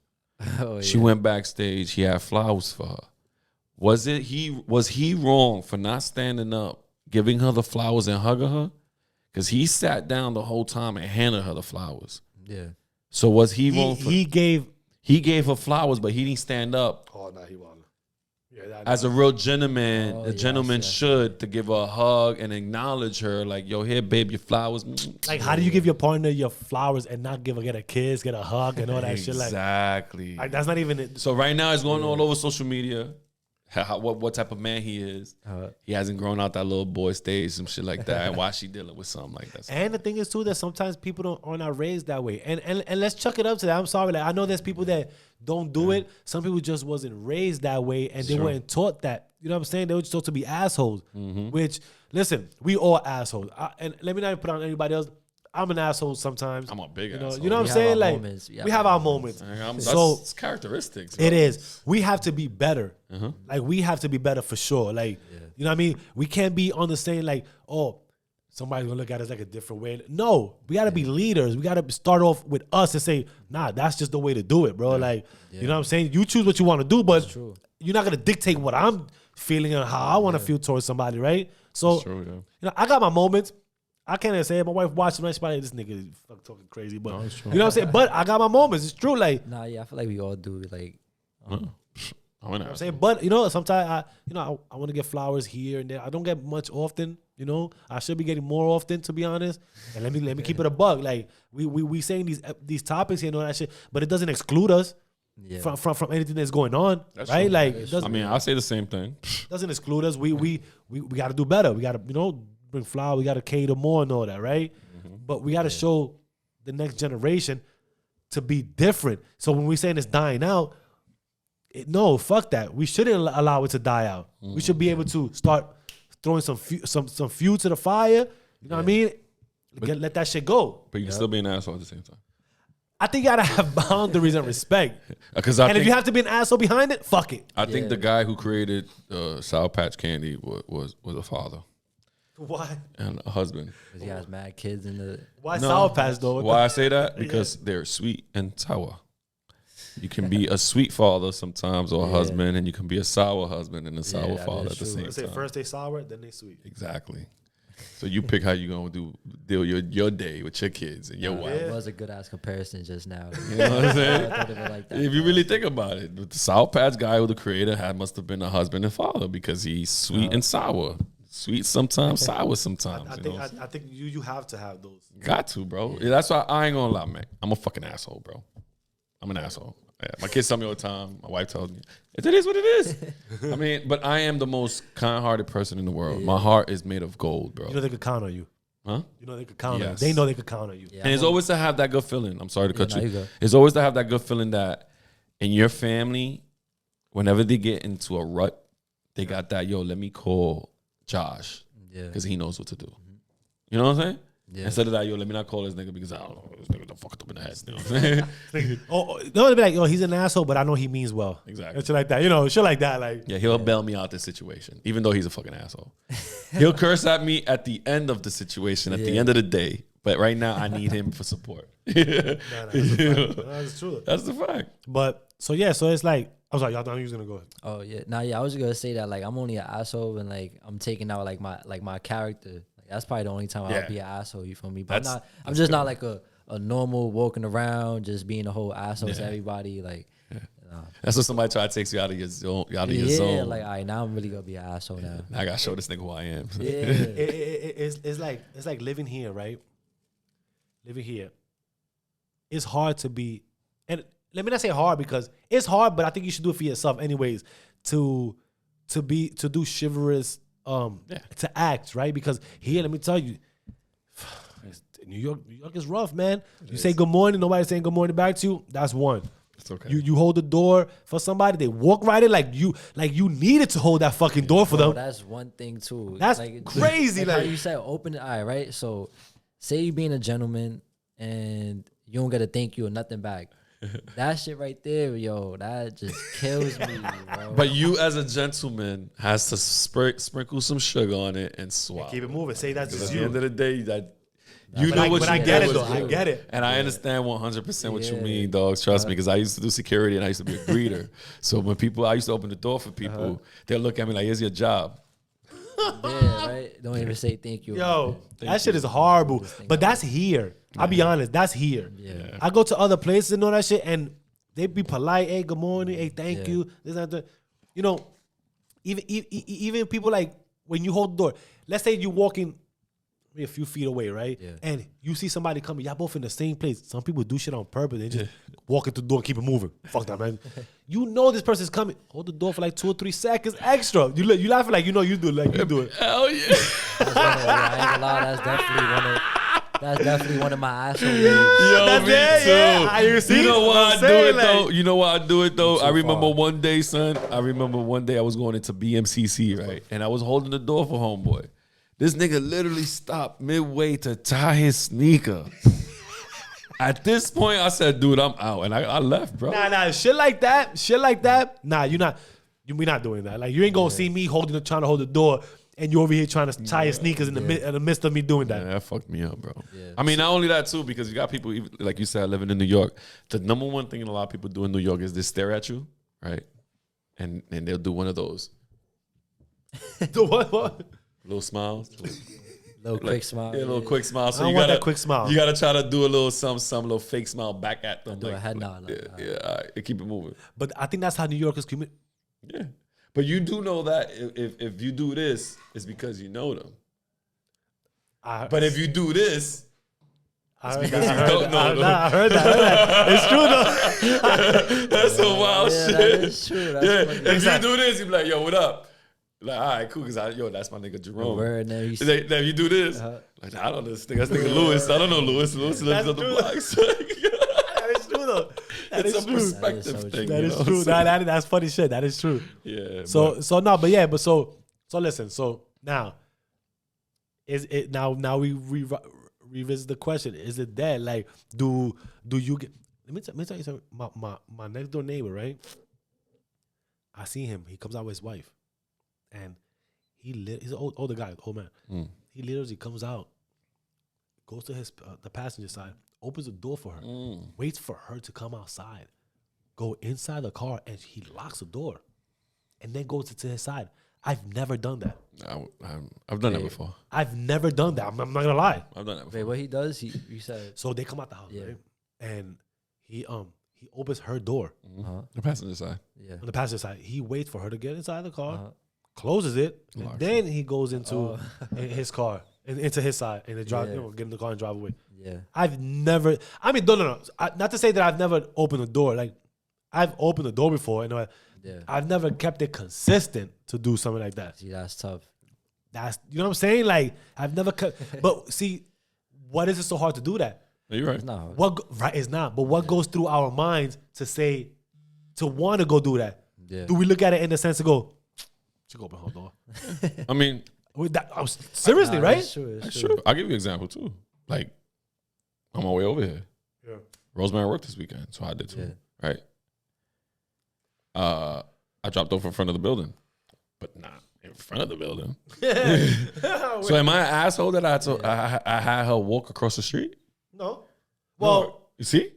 Oh, She went backstage. He had flowers for her. Was he wrong for not standing up, giving her the flowers and hugging her? Because he sat down the whole time and handed her the flowers. Yeah. So was he wrong? he gave her flowers, but he didn't stand up Oh no, he won. Yeah, as a real gentleman. Oh, a gentleman should to give her a hug and acknowledge her. Like, yo, here, babe, your flowers. like how do you give your partner your flowers and not get a kiss, get a hug, and all that shit? Exactly. Like that's not even it. So right now it's going all over social media. What type of man he is. He hasn't grown out that little boy stage, some shit like that. And why she dealing with something like that. And the thing is too that sometimes people are not raised that way. And let's chuck it up to that. I'm sorry, like I know there's people that don't do it. Some people just wasn't raised that way and they weren't taught that. You know what I'm saying? They were just taught to be assholes. Which listen, we all assholes. And let me not put on anybody else. I'm an asshole sometimes. I'm a big asshole. You know what I'm We have saying? our Like moments. we have our moments. So That's characteristics. it is. We have to be better. Like we have to be better for sure. Like you know what I mean? We can't be on the same like, oh, somebody's gonna look at us like a different way. No, we gotta be leaders. We gotta start off with us and say, nah, that's just the way to do it, bro. Like, you know what I'm saying? You choose what you want to do, but you're not gonna dictate what I'm feeling and how I want to feel towards somebody, right? So you know, I got my moments. I can't even say it. My wife watching my spot. This nigga is fucking talking crazy, but you know what I'm saying. But I got my moments. It's true. Like Nah, yeah, I feel like we all do. Like, I'm saying, but sometimes I want to get flowers here and there. I don't get much often. I should be getting more often, to be honest. And let me keep it a bug. Like we saying these topics here and all that shit, but it doesn't exclude us. from anything that's going on, That's right? true. Like, I mean, I say the same thing. doesn't exclude us. We got to do better. We got to bring flour. We got to cater more and all that, right? But we got to show the next generation to be different. So when we saying it's dying out, no, fuck that. We shouldn't allow it to die out. We should be able to start throwing some fuel to the fire. You know what I mean? Let that shit go. But you can still be an asshole at the same time. I think you gotta have boundaries and respect. And if you have to be an asshole behind it, fuck it. I think the guy who created Sour Patch Candy was a father. Why? And a husband. Because he has mad kids in the. Why Sour Patch though? Why I say that? Because they're sweet and sour. You can be a sweet father sometimes or a husband, and you can be a sour husband and a sour father at the same time. First they sour, then they sweet. Exactly. So you pick how you gonna deal your day with your kids and your wife. It was a good ass comparison just now. You know what I'm saying? I thought of it like that. If you really think about it, the Sour Patch guy who the creator must have been a husband and father because he's sweet and sour. Sweet sometimes, sour sometimes. I think you have to have those. Got to, bro. Yeah, that's why I ain't gonna lie, man. I'm a fucking asshole, bro. I'm an asshole. Yeah, my kids tell me all the time. My wife tells me, it is what it is. I mean, but I am the most kind-hearted person in the world. My heart is made of gold, bro. You know they could count on you. Huh? You know they could count on you. Yes. They know they could count on you. Yeah, And it's always to have that good feeling. I'm sorry to cut you. go. It's always to have that good feeling that in your family, whenever they get into a rut, they got that, let me call Josh because he knows what to do. You know what I'm saying? Yeah. Instead of that, let me not call this nigga because I don't know, this nigga done fucked up in the head. You know what I'm saying? They'll be like, he's an asshole, but I know he means well. Exactly. Shit like that. Shit like that. Like, yeah, he'll bail me out this situation, even though he's a fucking asshole. He'll curse at me at the end of the situation, at the end of the day. But right now, I need him for support. that's true. That's the fact. But, so it's like, I'm sorry, y'all thought he was going to go. Oh, yeah. I was going to say that, like, I'm only an asshole and, like, I'm taking out, like, my character. That's probably the only time I'll be an asshole, you feel me? But I'm just not like a normal walking around, just being a whole asshole to everybody. Like, that's what somebody try to take you out of your zone. Your zone. Like, all right, now I'm really gonna be an asshole now. I gotta show this nigga who I am. Yeah, it's like living here, right? Living here. It's hard to be, and let me not say hard because it's hard, but I think you should do it for yourself, anyways. To do chivalrous. To act, right? Because here, let me tell you, New York is rough, man. You say good morning, nobody's saying good morning back to you. That's one. It's okay. You hold the door for somebody, they walk right in like you needed to hold that fucking door for them. That's one thing too. That's like, crazy. Like how you said, open the eye, right? So, say you being a gentleman and you don't get a thank you or nothing back. That shit right there, that just kills me, bro. But you as a gentleman has to sprinkle some sugar on it and swallow. Keep it moving. Say that's just At you. the end of the day, I get it though. I get it. And I understand 100% what you mean, dogs. Trust me, because I used to do security and I used to be a greeter. So when I used to open the door for people, they'll look at me like, "Here's your job." Yeah, right. Don't even say thank you. That shit is horrible. But that's here. I'll be honest. That's here. Yeah. I go to other places and all that shit, and they be polite. Hey, good morning. Hey, thank you. This and that. Even people like when you hold the door. Let's say you're walking a few feet away, right? Yeah. And you see somebody coming. Y'all both in the same place. Some people do shit on purpose. They just walk into the door and keep it moving. Fuck that, man. You know this person's coming. Hold the door for like 2 or 3 seconds extra. You laughing like you do it. Like you do it. Hell yeah. I ain't gonna lie. That's definitely one of my asshole moves. Yo, me too. Yeah. You know why I do it though? You know why I do it though? I remember one day, son. I was going into BMCC, right? And I was holding the door for homeboy. This nigga literally stopped midway to tie his sneaker. At this point, I said, dude, I'm out. And I left, bro. Nah, shit like that. Nah, we not doing that. Like, you ain't gonna see me trying to hold the door and you over here trying to tie your sneakers in the midst of me doing that. Yeah, that fucked me up, bro. Yeah. I mean, not only that, too, because you got people, like you said, living in New York. The number one thing a lot of people do in New York is they stare at you, right? And they'll do one of those. The what? Little smiles. Quick smile. Yeah, a little quick smile. So I don't want that quick smile. You gotta try to do a little some little fake smile back at them. Do a head nod. Yeah, all right, keep it moving. But I think that's how New Yorkers commit. Yeah. But you do know that if you do this, it's because you know them. But if you do this, I heard because that. you don't know. I heard that. It's true though. That's some wild Yeah, shit. that is true. That's Yeah, funny. if you do this, you be like, yo, what up? Like, all right, cool, because that's my nigga Jerome. Word, now you Like, if you do this, like, I don't know this nigga. That's nigga Lewis. I don't know Lewis. Lewis lives on the true. block. So, That is true though. That it's is a true. perspective That is so thing. That you is know true. what I'm saying? That's funny shit. That is true. Yeah. So but- so no, but yeah, but so listen. So now, is it now we revisit the question? Is it that like do you get? Let me tell you something. My next door neighbor, right? I see him. He comes out with his wife, and he's an older guy, old man. He literally comes out, goes to his the passenger side, opens the door for her, waits for her to come outside, go inside the car, and he locks the door, and then goes to his side. I've never done that. I've done that before. I've never done that. I'm not gonna lie. I've done that before. Wait, what he does? You said. So they come out the house, Yeah. right? And he opens her door The passenger side. Yeah. on the passenger side. He waits for her to get inside the car, Uh-huh. closes it, and Locks then he goes into his car and into his side and they drive, Yeah. get in the car and drive away. Yeah. I've never. I mean, no. Not to say that I've never opened the door. Like I've opened the door before, and Yeah. I've never kept it consistent to do something like that. See, that's tough. That's you know what I'm saying. Like I've never kept. But see, what is it so hard to do that? No, you're right. It's not hard. Right? It's not. But what goes through our minds to want to go do that? Yeah. Do we look at it in the sense to go, "She go open her door"? I mean, Seriously, Nah, right? It's true. It's sure. I'll give you an example too. Like, on my way over here, Yeah. Rosemary worked this weekend, so I did too. Yeah. Right. I dropped off in front of the building, but not in front of the building. So am I an asshole that I had her walk across the street? No. Well, You see?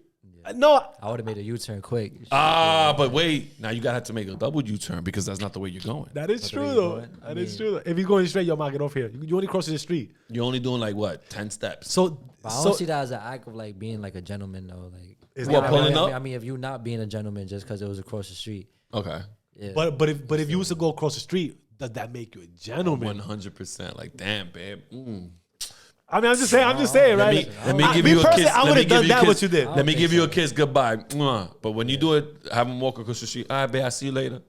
no. I would have made a U-turn quick. But wait. Now you gotta have to make a double U-turn because that's not the way you're going. That is That's true where you though. going? I That is mean- true. Though. If he's going straight, yo, man, get off here. You only cross the street. You're only doing like what, 10 steps? So, But I don't see that as an act of like being like a gentleman though. Like, Is What, that- pulling up? I mean, if you're not being a gentleman just because it was across the street. Okay. Yeah. but if you was to go across the street, does that make you a gentleman? 100%. Like, damn, babe. I mean, I'm just saying, right? Let me give me you a personally, kiss. I Let would me have give done you a that kiss. what you did. Let me give you a kiss goodbye. Mwah. But when you do it, have him walk across the street. All right, babe, I'll see you later.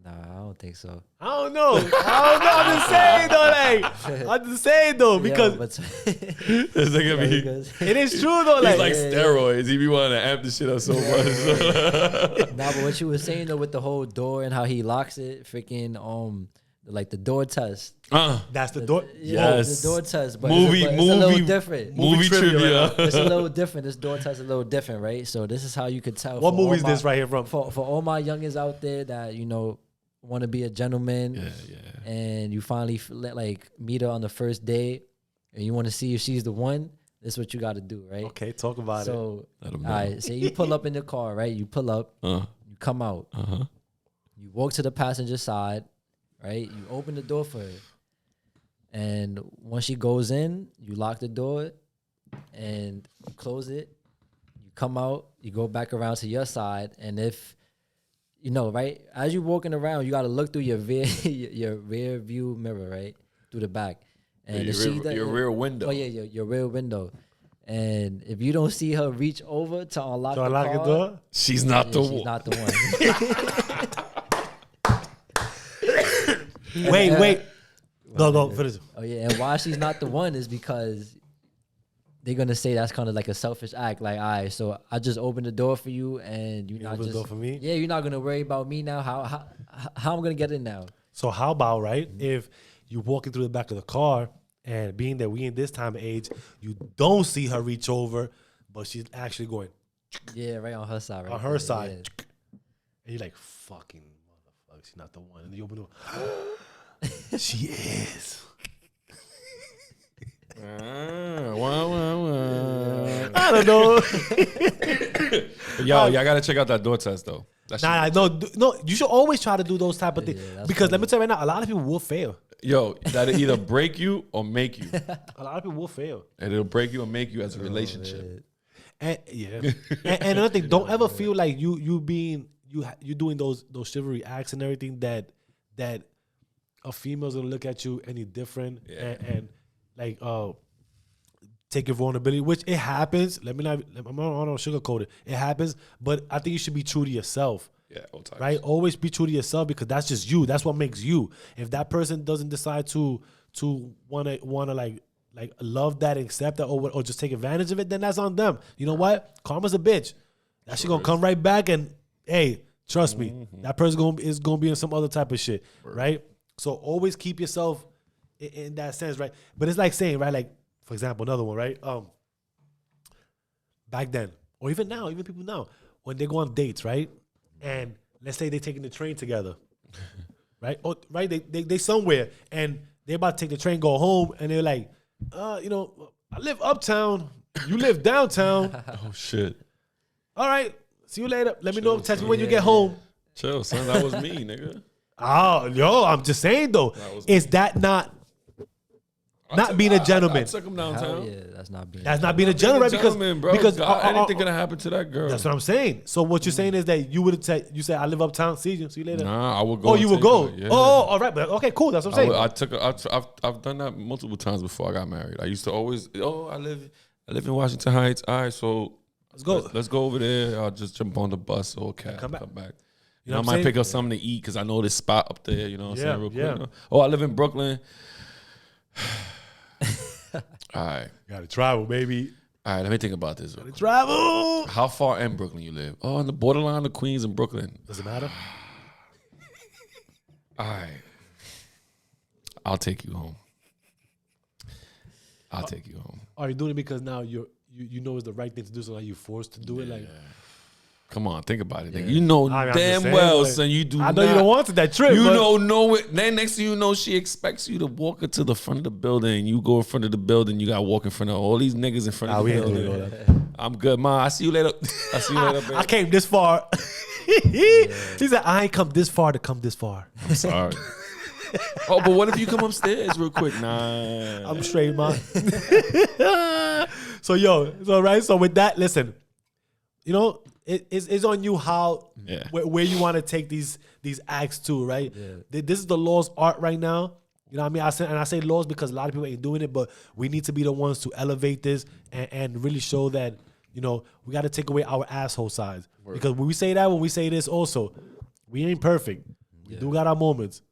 Nah, I don't think so. I don't know. I'm just saying though, like, I'm just saying though, because This nigga be, it is true though, he's like, like steroids. He be wanting to amp the shit up so much. Nah, but what you were saying though with the whole door and how he locks it, freaking like the door test. that's the door. Yeah, Yes. the door test, but Movie- it's a little movie- different. Movie trivia. It's a little different. This door test is a little different, right? So this is how you could tell. What for all movie is my- this right here from? For all my youngins out there that want to be a gentleman, and you finally meet her on the first date, and you want to see if she's the one. This is what you got to do, right? Okay, talk about it. So, Let all 'em know. right, say you pull up in the car, right? You pull up, you come out, you walk to the passenger side, right? You open the door for her, and once she goes in, you lock the door, and you close it. You come out, you go back around to your side, and if right, as you're walking around, you got to look through your rear view mirror, right, through the back, and if she your rear window. Oh yeah, your rear window. And if you don't see her reach over to unlock So the I lock car, the door. She's not the she's one. not the one. Wait. Go finish. Oh yeah, and why she's not the one is because they're gonna say that's kind of like a selfish act. Like, all right, so I just opened the door for you, and you're not opened the just door for me? Yeah, you're not gonna worry about me now. How I'm gonna get in now? So how about if you're walking through the back of the car, and being that we in this time of age, you don't see her reach over, but she's actually going Yeah, right on her side. Right on her there, side, yeah. and you're like, "Fucking motherfucker, she's not the one." And you open the door. She is. I don't know. Y'all gotta check out that door test though. That shit- No. You should always try to do those type of things Yeah, that's because let me tell you right now, a lot of people will fail. Yo, that'll either break you or make you. A lot of people will fail. And it'll break you or make you as a relationship. And and another thing, don't ever feel like you doing those chivalry acts and everything that a female's gonna look at you any different and like take your vulnerability, which it happens. I'm not sugarcoat it. It happens, but I think you should be true to yourself. Yeah, all times. Right? Always be true to yourself because that's just you. That's what makes you. If that person doesn't decide to wanna like love that, accept that, or just take advantage of it, then that's on them. You know what? Karma's a bitch. That shit gonna come right back, and hey, trust me, that person is gonna be in some other type of shit, right? So always keep yourself in that sense, right? But it's like saying, right, like for example, another one, right? Back then, or even now, even people now, when they go on dates, right? And let's say they're taking the train together, right? Or right, they somewhere and they about to take the train, go home, and they're like, I live uptown, you live downtown. Oh shit. All right, see you later. Let me know. Text me when you get home. Chill, son. That was me, nigga. Oh, yo, I'm just saying though, is that not being a gentleman? I took him downtown. Yeah, that's not being. That's not being a gentleman, right? Because God, anything gonna happen to that girl. That's what I'm saying. So what you're saying is that you would say, I live uptown. See you later. Nah, I would go. Oh, you would go. Yeah. Oh, all right. But okay, cool. That's what I'm saying. I've done that multiple times before I got married. I used to always. I live in Washington Heights. All right, so let's go. Let's go over there. I'll just jump on the bus or cab, come back. You know I might pick up something to eat because I know this spot up there. You know what I'm saying? Real quick. Yeah. You know? Oh, I live in Brooklyn. All right. Gotta travel, baby. All right, let me think about this. Gotta travel. How far in Brooklyn you live? Oh, on the borderline of Queens and Brooklyn. Does it matter? All right. I'll take you home. I'll take you home. Are you doing it because now you know it's the right thing to do, so now you're forced to do it? Like, come on, think about it. Nigga. You know I'm damn saying, well, like, son, you do I know you don't want to that trip. You but know it. Then next thing you know, she expects you to walk her to the front of the building. You go in front of the building, you got to walk in front of all these niggas in front of the building. Doing all that. I'm good, ma. I see you later. Baby. I came this far. He said, I ain't come this far to come this far. I'm sorry. Oh, but what if you come upstairs real quick? Nah. I'm straight, man. So with that, listen, it's on you how, where you want to take these acts to, right? Yeah. This is the law's art right now. You know what I mean? I say laws because a lot of people ain't doing it, but we need to be the ones to elevate this and really show that, we got to take away our asshole sides. Because when we say this also, we ain't perfect. We do got our moments.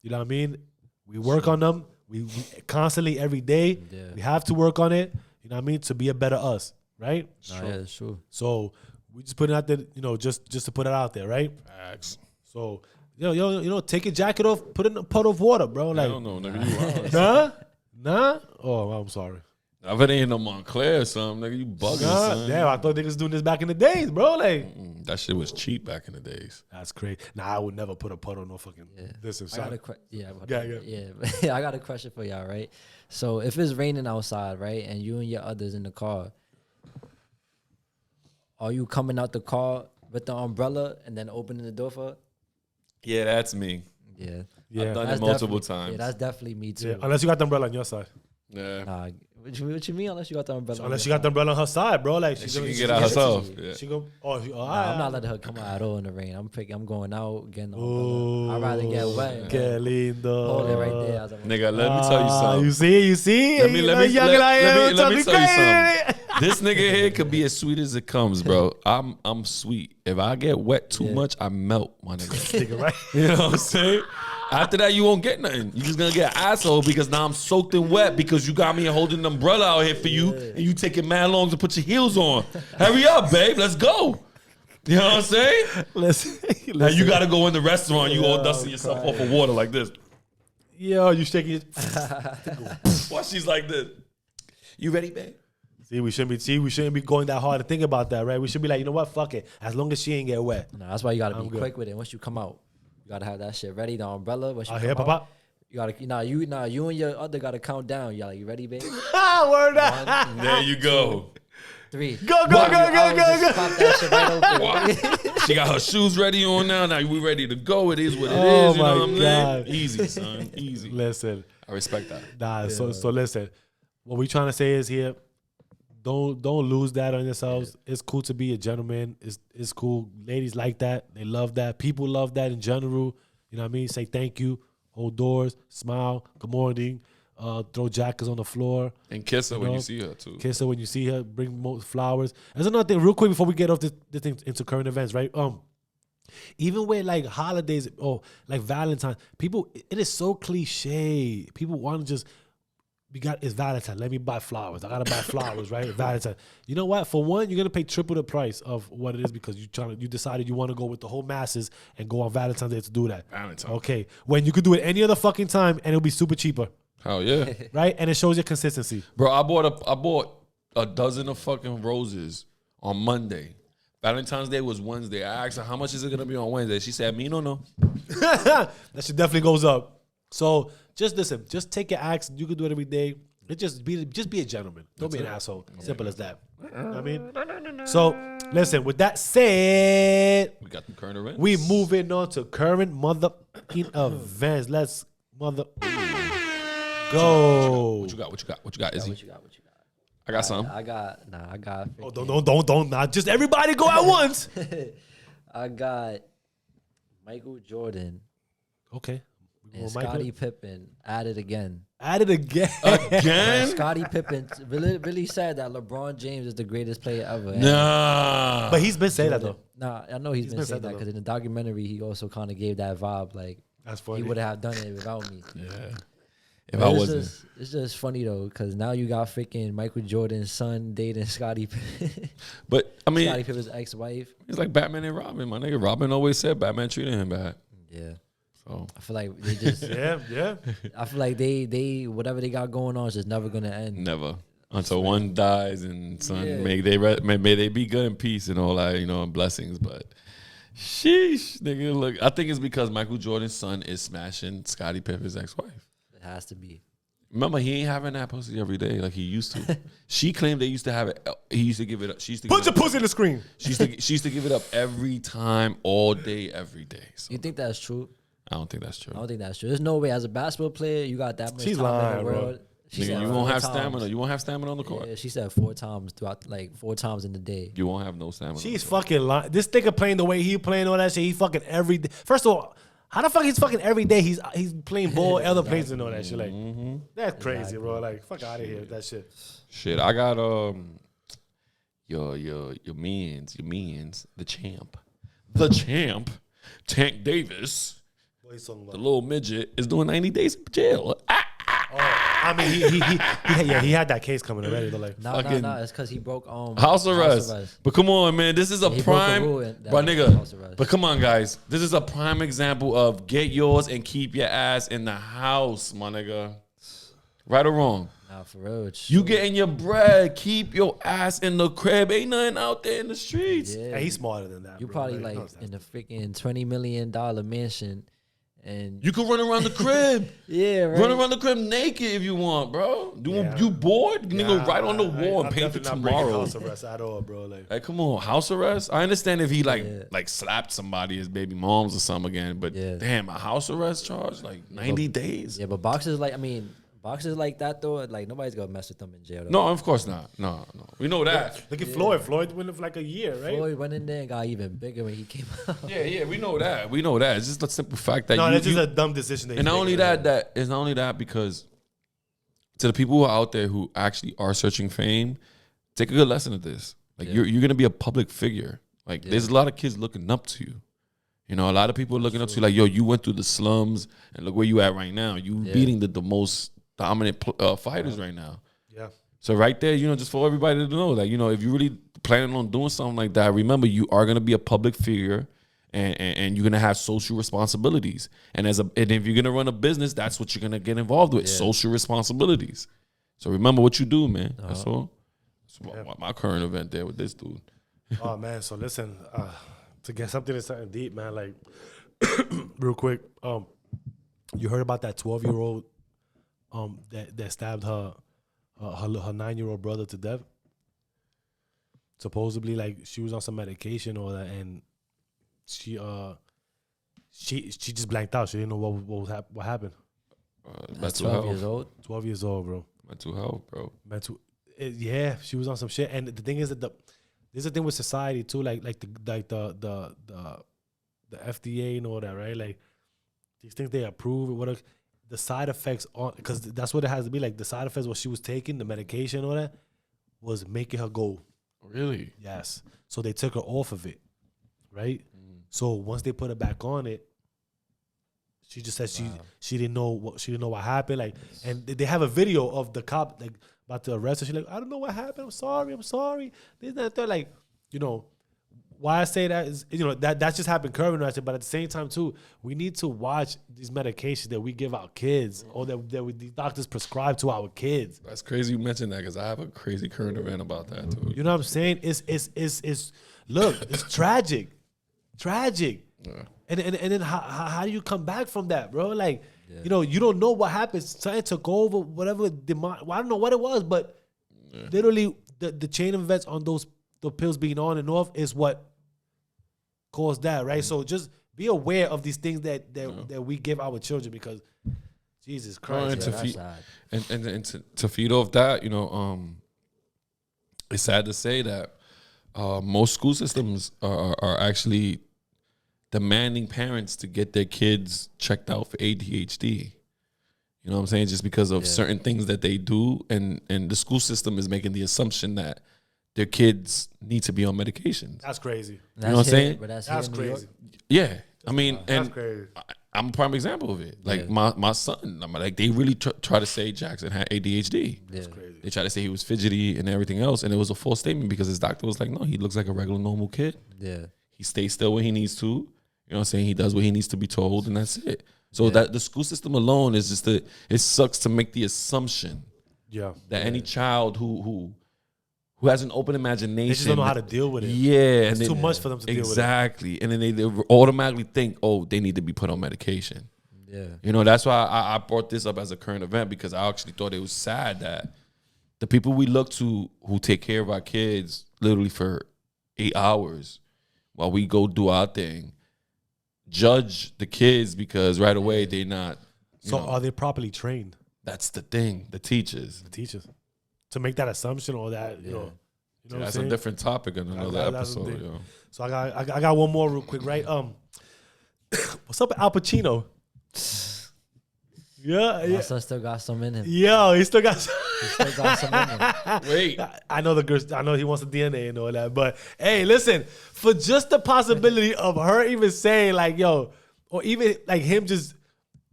You know what I mean? We work on them. We constantly, every day, we have to work on it. You know what I mean? To be a better us, right? Yeah, that's true. So we just put it out there, just to put it out there, right? Facts. So, take your jacket off, put it in a puddle of water, bro. Like, I don't know, nigga. You are. Nah? Oh, I'm sorry. If it ain't no Montclair or something, nigga, you bugging, son. Damn, I thought niggas doing this back in the days, bro. Like, that shit was cheap back in the days. That's crazy. Nah, I would never put a puddle on no fucking this inside. I got a question for y'all, right? So if it's raining outside, right, and you and your others in the car, are you coming out the car with the umbrella and then opening the door for her? Yeah, that's me. Yeah. I've done it multiple times. Yeah, that's definitely me too. Yeah, unless you got the umbrella on your side. Yeah. Nah, what you mean? Unless you got the umbrella. Unless you got the umbrella on her side, bro. Like she can get out herself. Yeah. She go. I'm not letting her come out at all in the rain. I'm going out getting the umbrella. I'd rather get wet. Qué lindo. Hold it right there. Nigga, let me tell you something. You see. Let me tell you something. This nigga here could be as sweet as it comes, bro. I'm sweet. If I get wet too much, I melt, my nigga. Right? You know what I'm saying? After that, you won't get nothing. You just gonna get an asshole because now I'm soaked and wet because you got me holding an umbrella out here for you and you taking mad long to put your heels on. Hurry up, babe. Let's go. You know what I'm saying? Listen. Now you gotta go in the restaurant. You all dusting yourself off of water like this. Yo, you shaking it. Why she's like this? You ready, babe? See, we shouldn't be going that hard to think about that, right? We should be like, you know what? Fuck it. As long as she ain't get wet. No, that's why you gotta be quick with it. Once you come out, you gotta have that shit ready. The umbrella. Once you here, Papa. You gotta, you and your other gotta count down. Y'all, you ready, babe? Word up. There you go. 3. Go. Pop that shit right open. She got her shoes ready on now. Now we ready to go. It is what it Oh is. You know what I'm my saying? God. Easy, son. Easy. Listen. I respect that. Nah, so listen. What we trying to say is here, don't lose that on yourselves. Yeah. It's cool to be a gentleman. It's cool. Ladies like that. They love that. People love that in general. You know what I mean? Say thank you. Hold doors. Smile. Good morning. throw jackets on the floor. And kiss her when know? you see her too. Kiss her when you see her. Bring more flowers. There's another thing, real quick, before we get off this thing into current events, right? Even with like holidays or like Valentine's, people, it is so cliche. People want to just, it's Valentine. Let me buy flowers. I gotta buy flowers, right? Valentine. You know what? For one, you're gonna pay triple the price of what it is because you decided you want to go with the whole masses and go on Valentine's Day to do that. Valentine. Okay. When you could do it any other fucking time and it'll be super cheaper. Hell yeah. Right? And it shows your consistency. Bro, I bought a dozen of fucking roses on Monday. Valentine's Day was Wednesday. I asked her, how much is it going to be on Wednesday? She said, me no. That shit definitely goes up. So just listen. Just take your acts. You can do it every day. Just be a gentleman. Don't be an asshole. Simple as that. You know what I mean? So listen, with that said, We got the current events. we moving on to current motherfucking events. Let's go. What you got, Izzy? What you got? I got some. I got. Oh, don't. Not just everybody go at once. I got Michael Jordan Okay. and Scottie Pippen at it again. At it again. Again? Scottie Pippen really said that LeBron James is the greatest player ever. Nah. But he's been saying that though. Nah, I know he's been saying said that that, because in the documentary he also kind of gave that vibe like That's funny. he would have done it without me. Yeah. If I wasn't. It's just funny though, because now you got freaking Michael Jordan's son dating Scottie Pippen. But, I mean, Scottie Pippen's ex-wife. it's like Batman and Robin. My nigga Robin always said Batman treated him bad. Yeah. So, I feel like they just Yeah. I feel like they whatever they got going on is just never gonna end. never. Until one dies and son, Yeah. may they be good in peace and all that, and blessings. But sheesh, nigga, look, I think it's because Michael Jordan's son is smashing Scottie Pippen's ex-wife. It has to be. Remember, he ain't having that pussy every day like he used to. She claimed they used to have it. He used to give it up. She used to Put your pussy in the screen. She used to give it up every time, all day, every day. So You think that's true? I don't think that's true. I don't think that's true. There's no way. As a basketball player, you got that much She's time in lying, the bro. world. She Nigga, said you 4 won't have times. stamina. You won't have stamina on the court. Yeah, she said 4 times throughout, like 4 times in the day. You won't have no stamina. She's fucking lying. This nigga playing the way he playing all that shit. He fucking every day. First of all, how the fuck he's fucking every day? He's playing ball, other players and all that shit. Like that's crazy, bro. Like fuck out of here with that shit. Shit, I got your minions, the champ, Tank Davis, What he's talking the about? little midget, is doing 90 days in jail. I mean, he had that case coming already. But like, No, Fucking it's because he broke House arrest. But come on, man, this is a He broke a prime, rule and that bro, was nigga. house arrest. But come on, guys, this is a prime example of get yours and keep your ass in the house, my nigga. Right or wrong? Nah, for real. It's You true. getting your bread, keep your ass in the crib. Ain't nothing out there in the streets. Yeah. hey, he's smarter than that. You bro. probably no, like it's not. in the freaking $20 million mansion, and You can run around the crib. yeah, right. Run around the crib naked if you want, bro. Yeah. You bored? Nigga, Nah, right on the wall I'm and paint for definitely not breaking tomorrow. house arrest at all, bro. Like, Like, come on, house arrest? I understand if he Yeah. like slapped somebody, his baby moms or something again, but Yeah. damn, a house arrest charge? Like 90 days? Yeah, but boxers like that though, like nobody's gonna mess with them in jail. Though. No, of course not. No. We know that. look at Floyd. Floyd went for like a year, right? Floyd went in there and got even bigger when he came out. Yeah, we know that. We know that. It's just the simple fact that No, that's just a dumb decision. That and not he's only making, that, it's not only that because to the people who are out there who actually are searching fame, take a good lesson of this. Like you're gonna be a public figure. Like there's a lot of kids looking up to you. You know, a lot of people are looking up to you. Like, yo, you went through the slums and look where you at right now. You beating the most dominant fighters right now. Yeah. So right there, just for everybody to know that, if you're really planning on doing something like that, remember you are gonna be a public figure. And you're gonna have social responsibilities, and if you're gonna run a business, that's what you're gonna get involved with, social responsibilities. So remember what you do, man. That's all. That's my current event there with this dude. Oh man, so listen, to get something that's something deep, man. Like, real quick, you heard about that 12-year-old that stabbed her 9-year-old brother to death? Supposedly, like she was on some medication or that, and she just blanked out. She didn't know what happened. That's Mental 12 health. years old. 12 years old, bro. Mental health, bro. Yeah, she was on some shit. And the thing is that there's a thing with society too, like the FDA and all that, right? Like these things they approve. the side effects on, because that's what it has to be. Like the side effects, what she was taking, the medication, all that, was making her go. Really? Yes. So they took her off of it, right? So once they put her back on it, she just said she didn't know what happened. Like, and they have a video of the cop like about to arrest her. She's like, I don't know what happened. I'm sorry. This, that, that. Like, you know, why I say that is, you know, that's just happened curving right there. But at the same time too, we need to watch these medications that we give our kids or that these doctors prescribe to our kids. That's crazy you mentioned that because I have a crazy current event about that too. You know what I'm saying? It's look, it's tragic. Yeah. And then how do you come back from that, bro? Like, you know, you don't know what happened. Something took over, whatever. Well, I don't know what it was, but literally the chain of events on the pills being on and off is what caused that, right? So just be aware of these things that we give our children because Jesus Christ. And to feed off that, you know, it's sad to say that most school systems are actually demanding parents to get their kids checked out for ADHD. You know what I'm saying? Just because of certain things that they do, and the school system is making the assumption that their kids need to be on medications. That's crazy. You know what I'm saying? That's crazy. Yeah. I mean, that's and crazy. I'm a prime example of it. Like my son, I'm like, they really try to say Jackson had ADHD. That's crazy. They try to say he was fidgety and everything else, and it was a false statement because his doctor was like, no, he looks like a regular normal kid. Yeah. He stays still when he needs to. You know what I'm saying? He does what he needs to be told, and that's it. So that the school system alone is just it sucks to make the assumption that any child who has an open imagination, they just don't know how to deal with it. Yeah, it's too much for them to deal with it. Exactly, and then they automatically think, oh, they need to be put on medication. Yeah, you know, that's why I brought this up as a current event because I actually thought it was sad that the people we look to who take care of our kids literally for 8 hours while we go do our thing judge the kids because right away they're not. So are they properly trained? That's the thing. The teachers to make that assumption or that you know that's a different topic in another episode. Yo. So I got one more real quick, right? What's up with Al Pacino? My son still got some in him. Yo, he still got some. In him. Wait. I know I know he wants the DNA and all that, but hey, listen, for just the possibility of her even saying like, yo, or even like him just,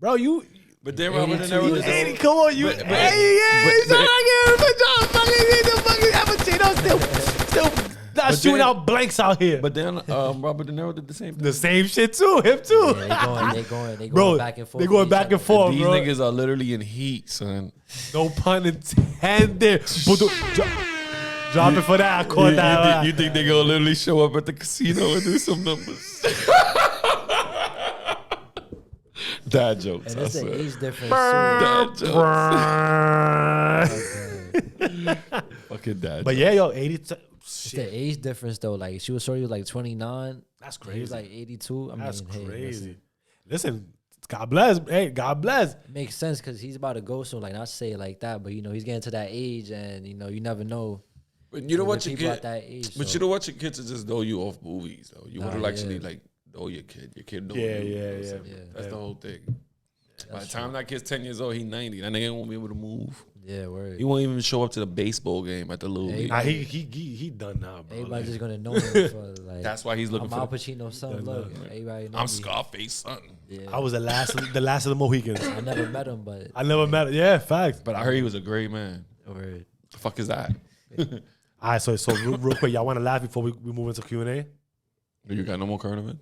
bro, you. But then Robert De Niro, 80, come on, you. He's still not shooting out blanks out here. But then Robert De Niro did the same thing. The same shit too, him too. Yeah, they going bro, back and forth. They going back and forth, These bro. niggas are literally in heat, son. No pun intended. Drop it for that. I caught that. You think they gonna literally show up at the casino and do some numbers? Dad jokes. And it's an age difference. Dad jokes. Fucking dad. But yeah, yo, 80. It's the age difference though. Like she was sure he was like 29. That's crazy. He was like 82. That's mean, crazy. Hey, listen, God bless. Hey, God bless. Makes sense because he's about to go soon. Like not say it like that, but you know he's getting to that age, and you know you never know. But you know what you get at that age. But you know what your kids just know you off movies though. You would have actually like know your kid. Your kid know you. Yeah. That's the whole thing. By the time that kid's 10 years old, he's 90. That nigga won't be able to move. Yeah, word. He won't even show up to the baseball game at the little league. Nah, he done now, bro. Everybody just gonna know him for like. That's why he's looking I'm for Al Pacino's son. Look, everybody know I'm me. Scarface son. Yeah. I was the last of the Mohicans. I never met him, but I never met him. Yeah, facts. But I heard he was a great man. Word. The fuck is that? All right, so real quick, y'all want to laugh before we move into Q&A? You got no more current event?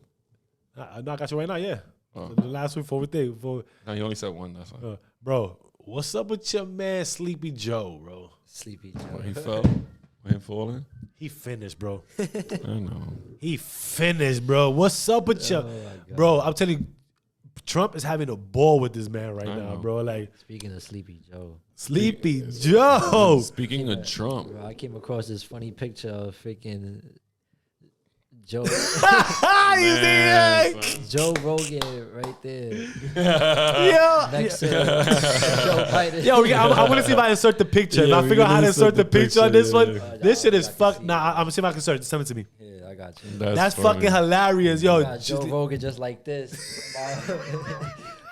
No, I got you right now, yeah. The last week before we think. No, you only said one, that's fine. Bro, what's up with your man Sleepy Joe, bro? Sleepy Joe. When he fell? When he falling? He finished, bro. I know. He finished, bro. What's up with you? Bro, I'm telling you, Trump is having a ball with this man right now, bro. Like, speaking of Sleepy Joe. Sleepy Joe. Speaking of Trump. Bro, I came across this funny picture of freaking Joe. Joe Rogan right there. Next to Joe Biden. Yo, I want to see if I insert the picture. If I figure out how to insert the picture on this one, this shit is fuck. Nah, I'm gonna see if I can insert it. Send it to me. Yeah, I got you. That's fucking hilarious, yo. Joe Rogan just like this.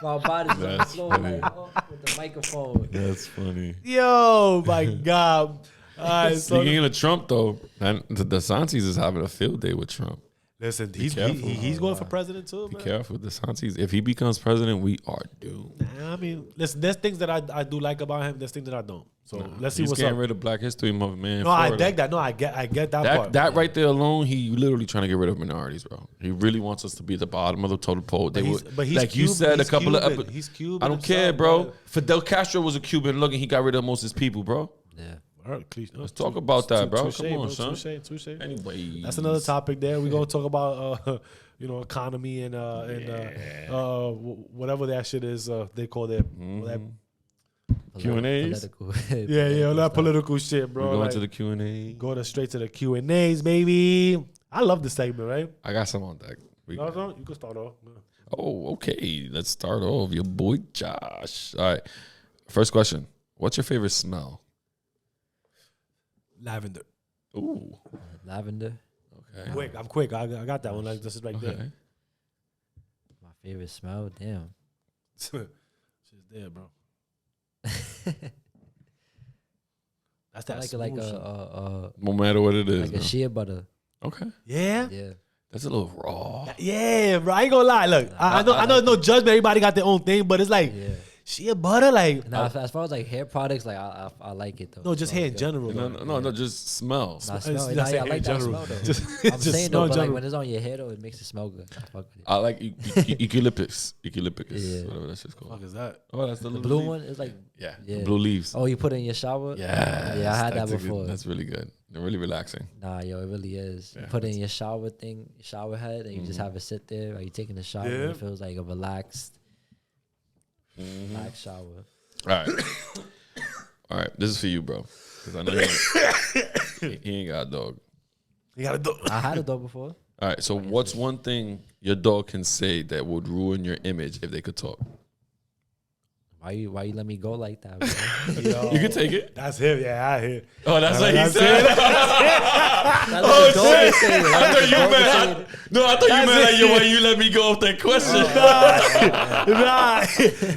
My body's on the That's floor funny. like with the microphone. That's funny. Yo, my God. All right, so Speaking of Trump, though, and the DeSantis is having a field day with Trump. listen, Be he's careful. he's going for president too, Be man. careful, DeSantis. If he becomes president, we are doomed. I mean, listen, there's things that I do like about him. There's things that I don't. So let's see He's what's getting up. rid of Black History Month, man. No, I Florida. dig that. No, I get that part. That right there alone, he literally trying to get rid of minorities, bro. He really wants us to be at the bottom of the total pole. But he's like Cuban, you said he's a couple Cuban, of he's Cuban. I don't care, himself, bro. man. Fidel Castro was a Cuban. Look, and he got rid of most of his people, bro. Yeah. Let's talk about that, bro. Come on, son. Touche. Anyway, That's another topic there. We're gonna talk about economy and whatever that shit is they call that. Q&As. Yeah, all that political shit, bro. We're going Like, to the Q&A. straight to the Q&As, baby. I love this segment, right? I got some on deck. No, you can start off. Oh, okay. Let's start off. Your boy Josh. All right. First question. What's your favorite smell? Lavender. Ooh. Lavender. Okay. I'm quick. I got that one. Like this is right Okay. My favorite smell. Damn. there. She's there, bro. That's I that. like it like smooth shit. No matter what it is. like a man. shea butter. Okay. Yeah. Yeah. That's a little raw. Yeah, bro. I ain't gonna lie. Look, I know there's no judgment. Everybody got their own thing, but it's like Yeah. shea butter, like Now, as far as like hair products, like I like it though. no, just So hair it's in good. general. No, though. just smell. Nah, It's smell. not Nah, saying I in like that general. smell though. Just- I'm just saying smell though, in but like general. when it's on your hair though, it makes it smell good. I fuck with it. I like eucalyptus. Eucalyptus. Yeah. Whatever that shit's What the called. fuck is that? Oh, that's the The little blue leaf. one is like Yeah. Yeah. The blue leaves. oh, you put it in your shower. Yeah. Yeah, I had that before. That's really good. They're really relaxing. Nah, yo, it really is. Yeah, You put it in your shower thing, shower head, and you just have it sit there. While you taking a shower, Yeah. it feels like a relaxed shower. All right. All right. This is for you, bro. Because I know he ain't got a dog. You gotta do. I had a dog before. All right. So what's one thing your dog can say that would ruin your image if they could talk? Why you let me go like that, bro? Yo, You can take it. That's him. Yeah, I hear. Oh, that's what he That's said. That's Oh, what the dog is shit. saying. I That's thought what you the dog is meant. saying. No, I thought you meant like why you let me go off that question. Nah,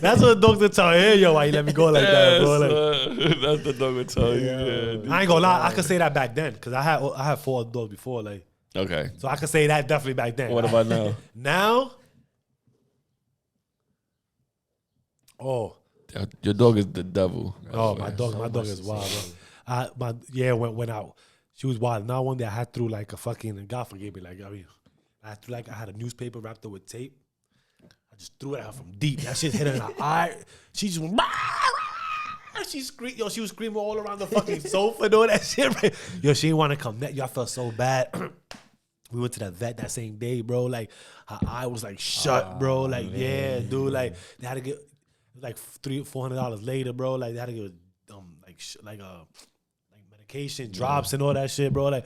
that's what the doctor tell you. Hey, yo, why you let me go like that, bro? Like, That's the dog would tell you. Yeah. I ain't gonna lie. I could say that back then because I had 4 dogs before, like, Okay. so I could say that definitely back then. What about now? Now? Oh. Your dog is the devil. Oh, my dog is wild, bro. When she was wild. Now one day I had through like a fucking, and God forgive me, like, I mean, I had a newspaper wrapped up with tape. I just threw it out from deep. That shit hit her in her eye. She just went, she was screaming all around the fucking sofa and all that shit. Right? Yo, she didn't want to come. Yo, I felt so bad. We went to the vet that same day, bro. Like, her eye was like shut, bro. Like, yeah, dude. Like, they had to get like $300-400 later, bro. Like, they had to get like medication drops and all that shit, bro. Like,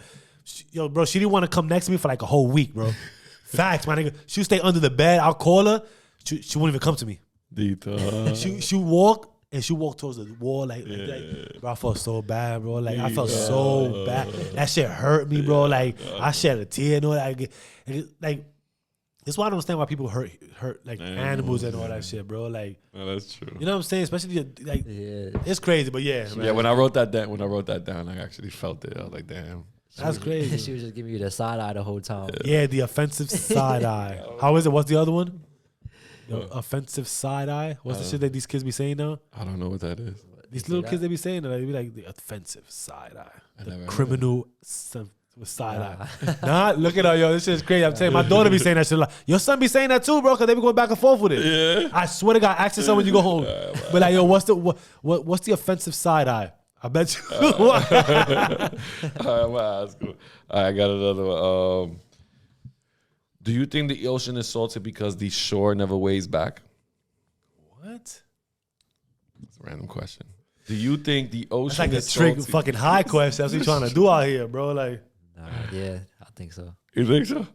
yo, bro, she didn't want to come next to me for like a whole week, bro. Facts, my nigga. She would stay under the bed. I'll call her. She wouldn't even come to me. She walk. And she walked towards the wall like, bro, I felt so bad, bro. Like, I felt so bad. That shit hurt me, bro. Like, I shed a tear and all that. Like, it's why I don't understand why people hurt like animals and all that shit, bro. Like, No, that's true. you know what I'm saying? Especially like, Yeah. it's crazy, but yeah, man. Yeah, when I wrote that down, I actually felt it. I was like, damn. That's She crazy. was just giving you the side eye the whole time. Yeah, the offensive side eye. How is it? What's the other one? The offensive side eye. What's the shit that these kids be saying now? I don't know what that is. These little kids, they be saying that. They be like the offensive side eye. never The heard criminal side eye. Nah, look at her, yo. This shit's crazy. I'm telling you, my daughter be saying that shit. Like, your son be saying that too, bro, because they be going back and forth with it. Yeah. I swear to God, ask your son when you go home. But like, yo, what's the offensive side eye? I bet you. All right, I'm gonna ask you. All right, I got another one. Do you think the ocean is salty because the shore never weighs back? What? It's a random question. Do you think the ocean It's like a is trick salty? fucking high question. That's what you trying to do out here, bro. Like, Nah, yeah, I think so. You think so?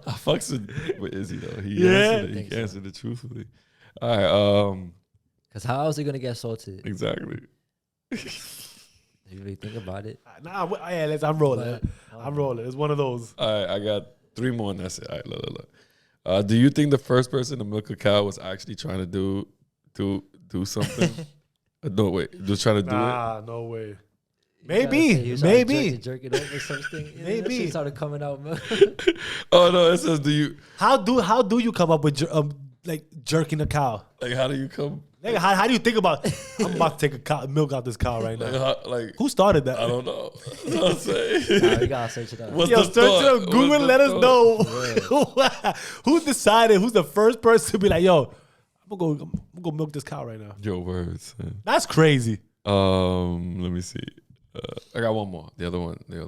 I fucks with Izzy though. He answered it truthfully. All right. Cause how else are you gonna get salted? Exactly. You really think about it. nah, I'm rolling. But, I'm rolling. It's one of those. All right. I got 3 more and that's it. All right. Look. Do you think the first person to milk a cow was actually trying to do something? No, wait. Just trying to do it? Nah, no way. You gotta say Maybe. he was trying to Maybe. jerk it over something. Maybe. That shit started coming out. Oh, no. It says, do you... How do you come up with like jerking a cow? Like, how do you come... Nigga, how do you think about? I'm about to take a milk out this cow right now. Like, Who started that? I don't know. That's what I'm saying. We gotta search it up. What's Yo, the search it thought? up. Google What's it. the Let us thought? know. Who decided? Who's the first person to be like, yo, I'm gonna go milk this cow right now? Your words. Man. That's crazy. Let me see. I got one more. The other one's no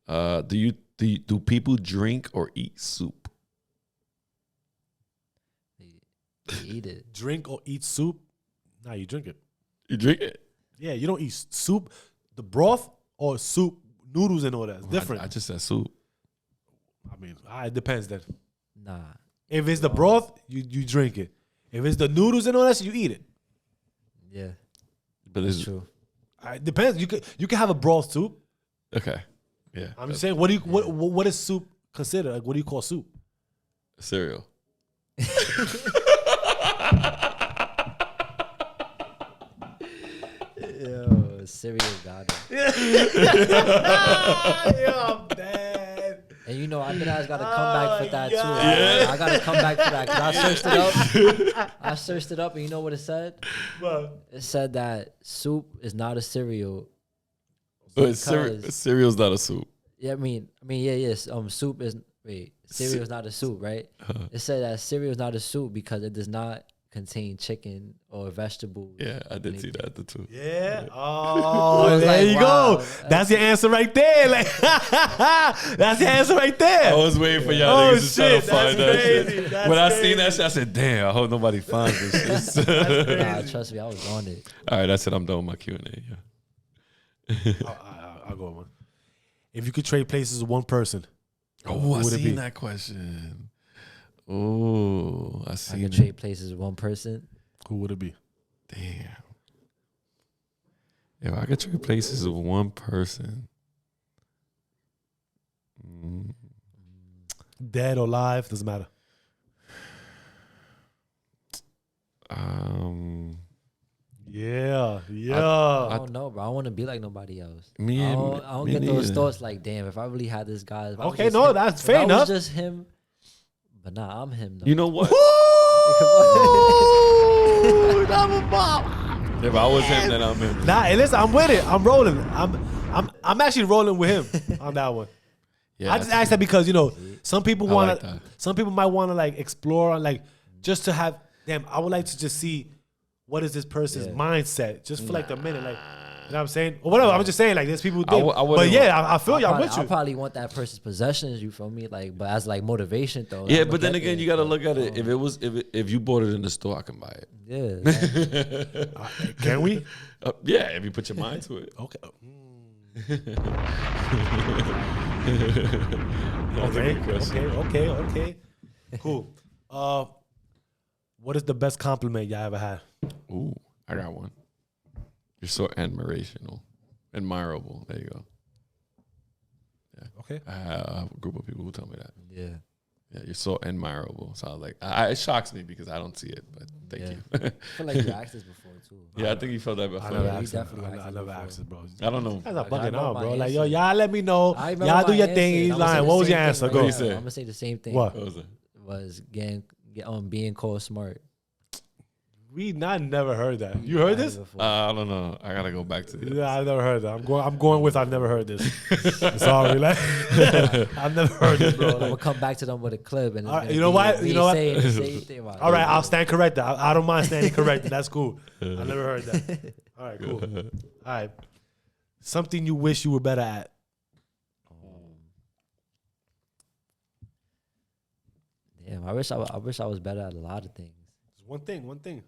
good. Do people drink or eat soup? They eat it. Drink or eat soup? Nah, you drink it. You drink it? Yeah, you don't eat soup, the broth or soup, noodles and all that. It's different. I just said soup. I mean, it depends then. Nah. If it's the broth, you drink it. If it's the noodles and all that, you eat it. Yeah. But That's it's true. It depends. You can have a broth soup. okay. Yeah. I'm just saying, what is soup considered? Like, what do you call soup? Cereal. Yo, cereal got it. Yeah, I'm dead. And you know, I think I gotta come back for that too. Yeah. I gotta come back for that because I searched it up. I searched it up, and you know what it said? But It said that soup is not a cereal. But Because- cereal's not a soup. Yeah, I mean, yes. Soup is cereal is not a soup, right? It said that cereal is not a soup because it does not contain chicken or vegetables. Yeah, I did see that too. yeah. I Oh, was there like, you wow. go. That's your answer right there. Like, that's your answer right there. I was waiting for y'all Oh, niggas to try to shit, find that's that crazy, shit. that's When I crazy. seen that shit, I said, damn, I hope nobody finds this shit. Nah, trust me, I was on it. All right, that's it. I'm done with my Q&A. Yeah. I'll go one. If you could trade places with one person, Oh, who I would it be? seen that question. Oh, I I seen can it. trade places with one person. Who would it be? Damn. If I could trade places with one person. Dead or alive, doesn't matter. Yeah. I don't know, bro. I don't want to be like nobody else. I don't me get those neither. thoughts like, damn, if I really had this guy. if I was Okay, just no, him- that's if fair I enough. was just him. But nah, I'm him though. You know what? Woo! Double bop. If I was him, then I'm him. Nah, hey, listen, I'm with it. I'm rolling. I'm actually rolling with him on that one. Yeah, I just asked that because some people I want like to. that. Some people might want to like explore and like just to have. Damn, I would like to just see what is this person's mindset just for like a minute, like. You know what I'm saying? Or whatever. I'm just saying, like, there's people. I But wouldn't yeah, I feel you. I'm with I'll you. probably want that person's possessions. You feel me? Like, but as like motivation though. Yeah, I'ma but then get again, there, you got to but, look at it. If you bought it in the store, I can buy it. Yeah. Like, Can we? Yeah, if you put your mind to it. Okay. That's a good question. Okay. Cool. What is the best compliment y'all ever had? Ooh, I got one. You're so admirational, admirable. There you go. Yeah. Okay. I have a group of people who tell me that. yeah. Yeah, you're so admirable. So I was like, it shocks me because I don't see it, but thank Yeah. you. I feel like you asked this before too. Yeah, I think you felt that I before. never you asked it. definitely asked I it never before. asked it, bro. I don't know. You guys are Like, I bugging know out, my bro. Like, yo, answer. y'all let me know. I remember Y'all do my your answer. thing. He's I'ma say lying. the What was same your thing answer? right Go. What you now. say? I'm gonna say the same thing. What? What was it? Was being called smart. I never heard that. You heard this? I don't know. I gotta go back to this. Yeah, I've never heard that. I'm going with I've never heard this. Sorry, like I've never heard this, bro. I'm Like, gonna come back to them with a clip, and it's All right, gonna you know be what? me You know what? saying the same thing about all right, it. I'll stand corrected. I don't mind standing corrected. That's cool. I never heard that. All right, cool. All right, something you wish you were better at. Damn, I wish I was better at a lot of things. Just one thing.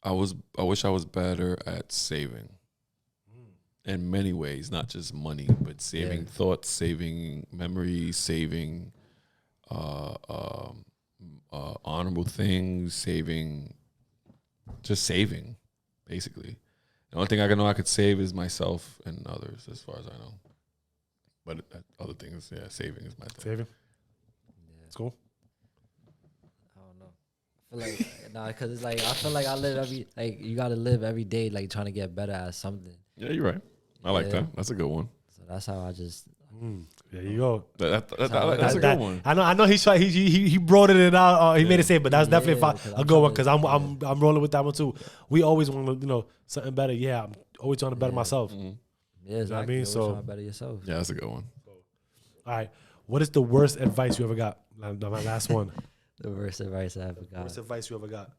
I wish I was better at saving. In many ways, not just money, but saving thoughts, saving memories, saving honorable things, saving, basically. The only thing I know I could save is myself and others, as far as I know. But other things, saving is my thing. Saving. cool. I don't know. I feel like nah, cause it's like I feel like I live you gotta live every day like trying to get better at something. Yeah, you're right. I like that. That's a good one. So that's how I just. There you go. That's a good one. I know he brought it out. He made it say, but that's definitely a good one because I'm rolling with that one too. We always want to something better. Yeah, I'm always trying to better myself. Yeah, exactly. You know what I mean? So trying to better yourself. Yeah, that's a good one. All right, what is the worst advice you ever got? My last one. The worst advice I ever got. Worst advice you ever got?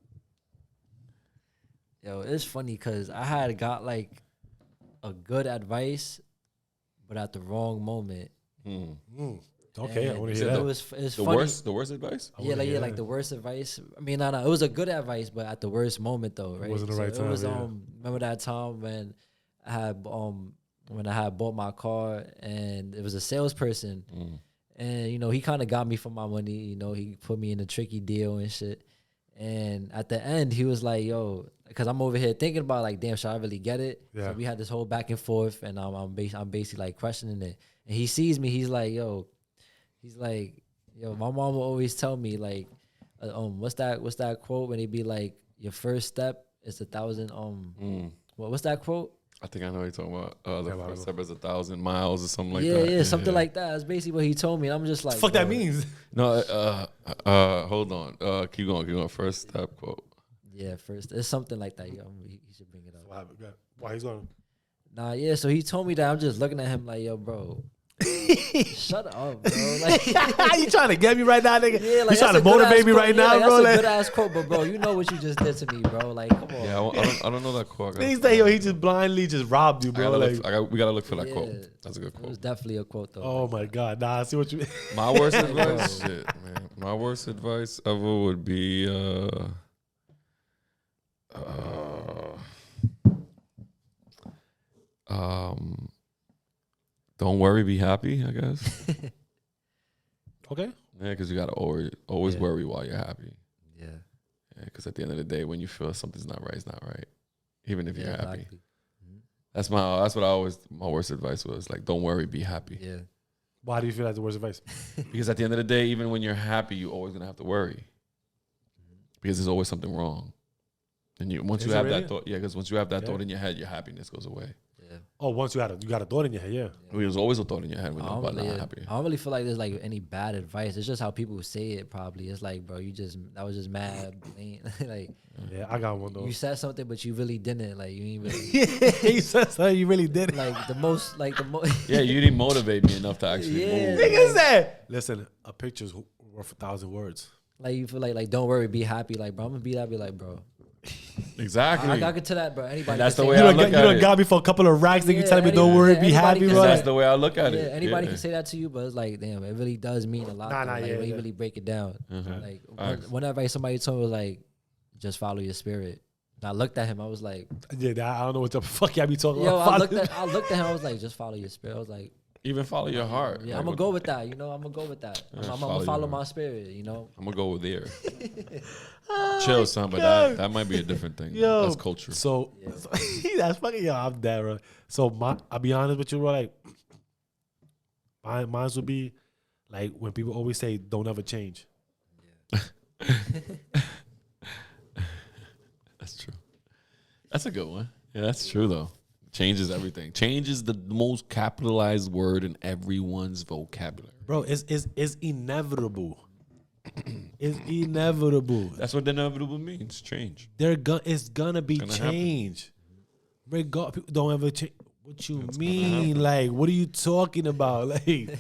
Yo, it's funny because I had got like a good advice, but at the wrong moment. Okay, I want to hear It that. was it's The funny. worst advice? Yeah, like the worst advice. I mean, no, it was a good advice, but at the worst moment though, right? It wasn't the right time. It was yeah. remember that time when I had bought my car and it was a salesperson, and he kind of got me for my money. He put me in a tricky deal and shit. And at the end, he was like, "Yo," because I'm over here thinking about like, "Damn, should I really get it?" Yeah. So we had this whole back and forth, and I'm basically like questioning it. And he sees me, he's like, "Yo," my mom will always tell me like, what's that quote when they be like, "Your first step is 1,000 what's that quote?" I think I know what you're talking about. The first step is 1,000 miles or something like that. Yeah, something like that. That's basically what he told me. And I'm just like, Fuck that means. No, hold on. Keep going. First step quote. Yeah, first. It's something like that. He should bring it up. Why he's going? Nah, yeah. So he told me that. I'm just looking at him like, yo, bro, shut up, bro. Like, you trying to get me right now, nigga? yeah, like, you trying to motivate me right now, bro? That's a good ass quote, but bro, you know what you just did to me, bro. Like, come on. Yeah, I don't know that quote. He say, he just blindly just robbed you, bro. We gotta look for that quote. That's a good It was quote. definitely a quote, though. Oh my God, nah, I see what you mean. My worst advice, shit, man. My worst advice ever would be, don't worry, be happy, I guess. Okay. Yeah, because you gotta always worry while you're happy. Yeah. Yeah, because at the end of the day, when you feel something's not right, it's not right. Even if you're happy. Exactly. That's what my worst advice was. Like, don't worry, be happy. Yeah. Why do you feel that's the worst advice? Because at the end of the day, even when you're happy, you're always gonna have to worry. Because there's always something wrong. And once you have that thought, because once you have that thought in your head, your happiness goes away. Yeah. Oh, once you got a thought in your head, yeah. There's always a thought in your head when you're I not don't happy. really feel like there's like any bad advice. It's just how people say it. Probably it's like, bro, that was just mad. Like, Yeah, I got one though. you said something, but you really didn't. Like, you ain't really. You said something, you really did it. Like the most. Yeah, you didn't motivate me enough to actually move. Nigga said, listen, a picture's worth 1,000 words. Like, you feel like don't worry, be happy. Like, bro, I'm gonna be happy. Like, bro, Exactly. I get to that, bro. Anybody. That's can the say way that. I look at it. You done got me for a couple of racks. Nigga, you telling me don't anybody- worry, yeah, be anybody happy, can bro. say That's the way I look at Yeah, it. anybody Yeah. can say that to you, but it's like, damn, it really does mean a lot. Nah, though. Like, yeah, when you yeah. really break it down. Mhm. Like, Facts. whenever somebody told me was like, just follow your spirit. And I looked at him. I was like, Yeah, I don't know what the fuck y'all be talking yo, about. I looked at him. I was like, just follow your spirit. I was like, Even follow your heart. yeah, Like, I'm gonna go with that. I'm gonna go with that. Yeah, I'm follow gonna follow your my heart. spirit. I'm gonna go there. Oh Chill, son, but that might be a different thing. Yo, That's culture. So, that's fucking, yo, I'm dead, bro. So, I'll be honest with you, bro. Like, mine would be, like, when people always say, don't ever change. That's true. That's a good one. Yeah, that's true though. Change is everything. Change is the most capitalized word in everyone's vocabulary. Bro, it's inevitable. It's inevitable. That's what inevitable means. Change. It's gonna be Gonna change. People don't ever change. What you mean? Like, what are you talking about? Like,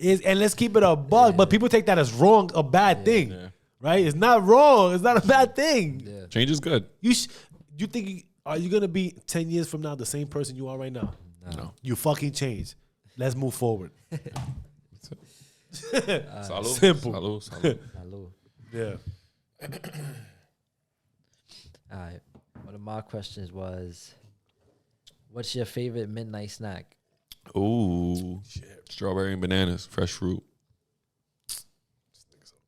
and let's keep it a buck. But people take that as wrong, a bad thing, Yeah. right? It's not wrong. It's not a bad thing. yeah, Change is good. You think are you gonna be 10 years from now the same person you are right now? No. You fucking change. Let's move forward. Salud. Simple. Salud. Salud. hello. Yeah. All right. One of my questions was, what's your favorite midnight snack? Ooh. Strawberry and bananas. Fresh fruit.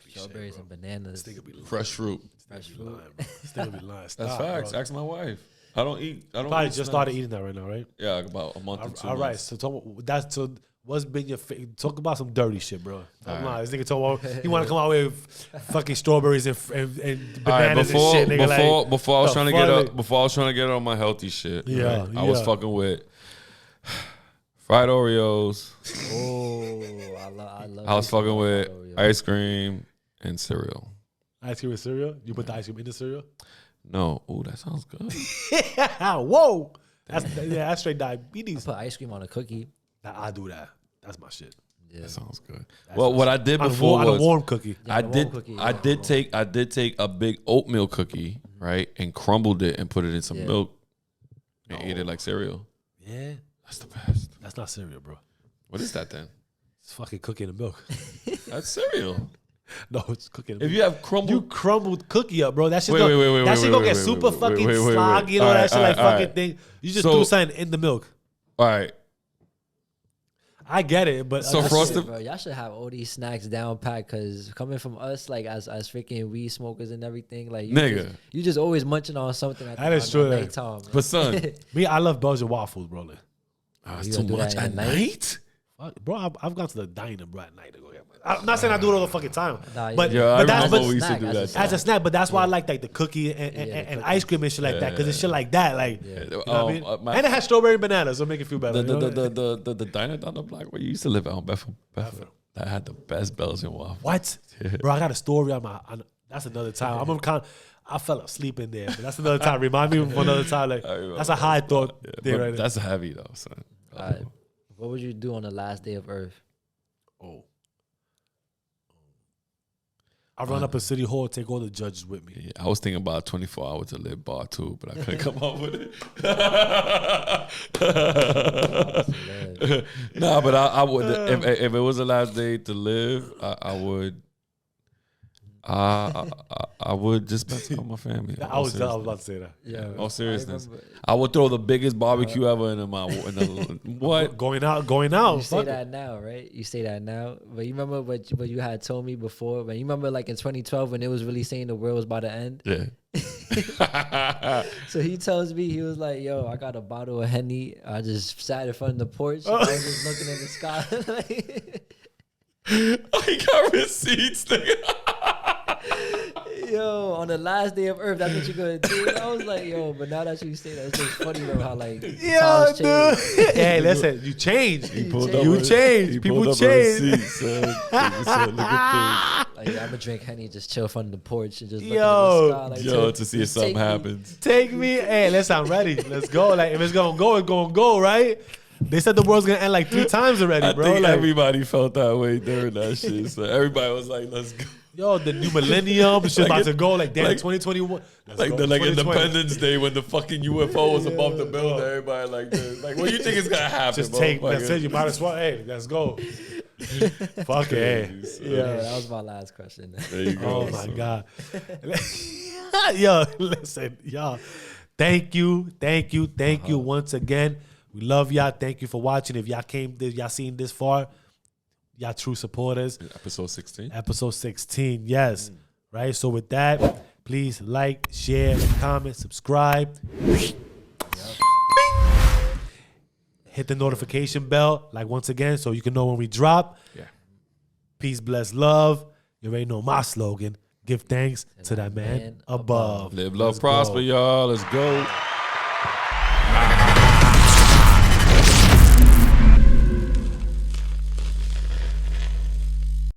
Strawberries and bananas. Fresh fruit. Fresh fruit. Still be lying. That's Stop, facts. bro. Ask my wife. I don't Probably eat just started snacks. eating that right now, right? Yeah, like about a month or two. All right. months. So What's been your talk about some dirty shit, bro? I'm lying. This nigga told he want to come out with fucking strawberries and bananas and shit. Nigga, before I was trying to get up, before I was trying to get on my healthy shit. Yeah, right? I was fucking with fried Oreos. Oh, I love. I was fucking with ice cream and cereal. Ice cream and cereal? You put the ice cream in the cereal? No. Oh, that sounds good. Whoa. That's straight diabetes. I put ice cream on a cookie. I do that. That's my shit. Yeah. That sounds good. Well, what I did before was on a warm cookie. I did take a big oatmeal cookie, right, and crumbled it and put it in some milk and ate it like cereal. Yeah, that's the best. That's not cereal, bro. What is that then? It's fucking cookie and milk. That's cereal. No, it's cooking. If you have crumbled cookie up, bro, that shit gonna get super fucking sloggy and all that shit like fucking thing. You just do something in the milk. All right. I get it, but so frosted, bro, y'all should have all these snacks down pat, because coming from us, like as freaking weed smokers and everything, like you just always munching on something. That is true. Nighttime, but son, me, I love Belgian waffles, bro. Like, it's too much at night. Bro, I've gone to the diner, bro, at night to go get. I'm not saying I do it all the fucking time, but that's we used to do that as a snack. But that's why I like the cookie and ice cream and shit like that, because it's shit like that, like you know what I mean. And it has strawberry and bananas, so make it feel better. The diner down the block where you used to live out in Bedford, that had the best Belgian waffles. What, bro? I got a story on my. That's another time. I fell asleep in there, but that's another time. Remind me of another time. Like that's a high thought thing right there. That's heavy though, son. What would you do on the last day of Earth? Oh. I run up a city hall, take all the judges with me. Yeah, I was thinking about 24 hours to live bar too, but I couldn't come up with it. Nah, but I would if it was the last day to live, I would. I would just spend time with my family. I was about to say that. Yeah. All seriousness, I would throw the biggest barbecue ever in what? Going out. You say that now, right? You say that now, but you remember what you had told me before? But you remember like in 2012 when it was really saying the world was about to end? Yeah. So he tells me, he was like, "Yo, I got a bottle of Henny. I just sat in front of the porch. I was just looking at the sky." I got receipts, nigga. Yo, on the last day of Earth, that's what you're gonna do. I was like, yo, but now that you say that, it's just funny though how like times change. Hey, listen, you change. People change. Look at like, I'm gonna drink Henny, just chill in front of the porch and just look at the sky. Like, to see if something happens. Take me. Hey, listen, I'm ready. Let's go. Like if it's gonna go, it's gonna go, right? They said the world's gonna end like 3 times already, bro. I think like, everybody felt that way during that shit. So everybody was like, "Let's go." Yo, the new millennium shit about to go. Like, damn, 2021. Like Independence Day when the fucking UFO was above the building. Everybody like this. Like, what do you think is gonna happen? Just take. That's it. You might as well. Hey, let's go. Fuck it. Yeah, that was my last question. There you go. Oh my god. Yo, listen, y'all. Thank you once again. We love y'all. Thank you for watching. If y'all seen this far, y'all true supporters. Episode 16. Episode 16, yes. Right. So with that, please like, share, comment, subscribe. Hit the notification bell, like once again, so you can know when we drop. Yeah. Peace, bless, love. You already know my slogan. Give thanks to that man above. Live, love, prosper, y'all. Let's go.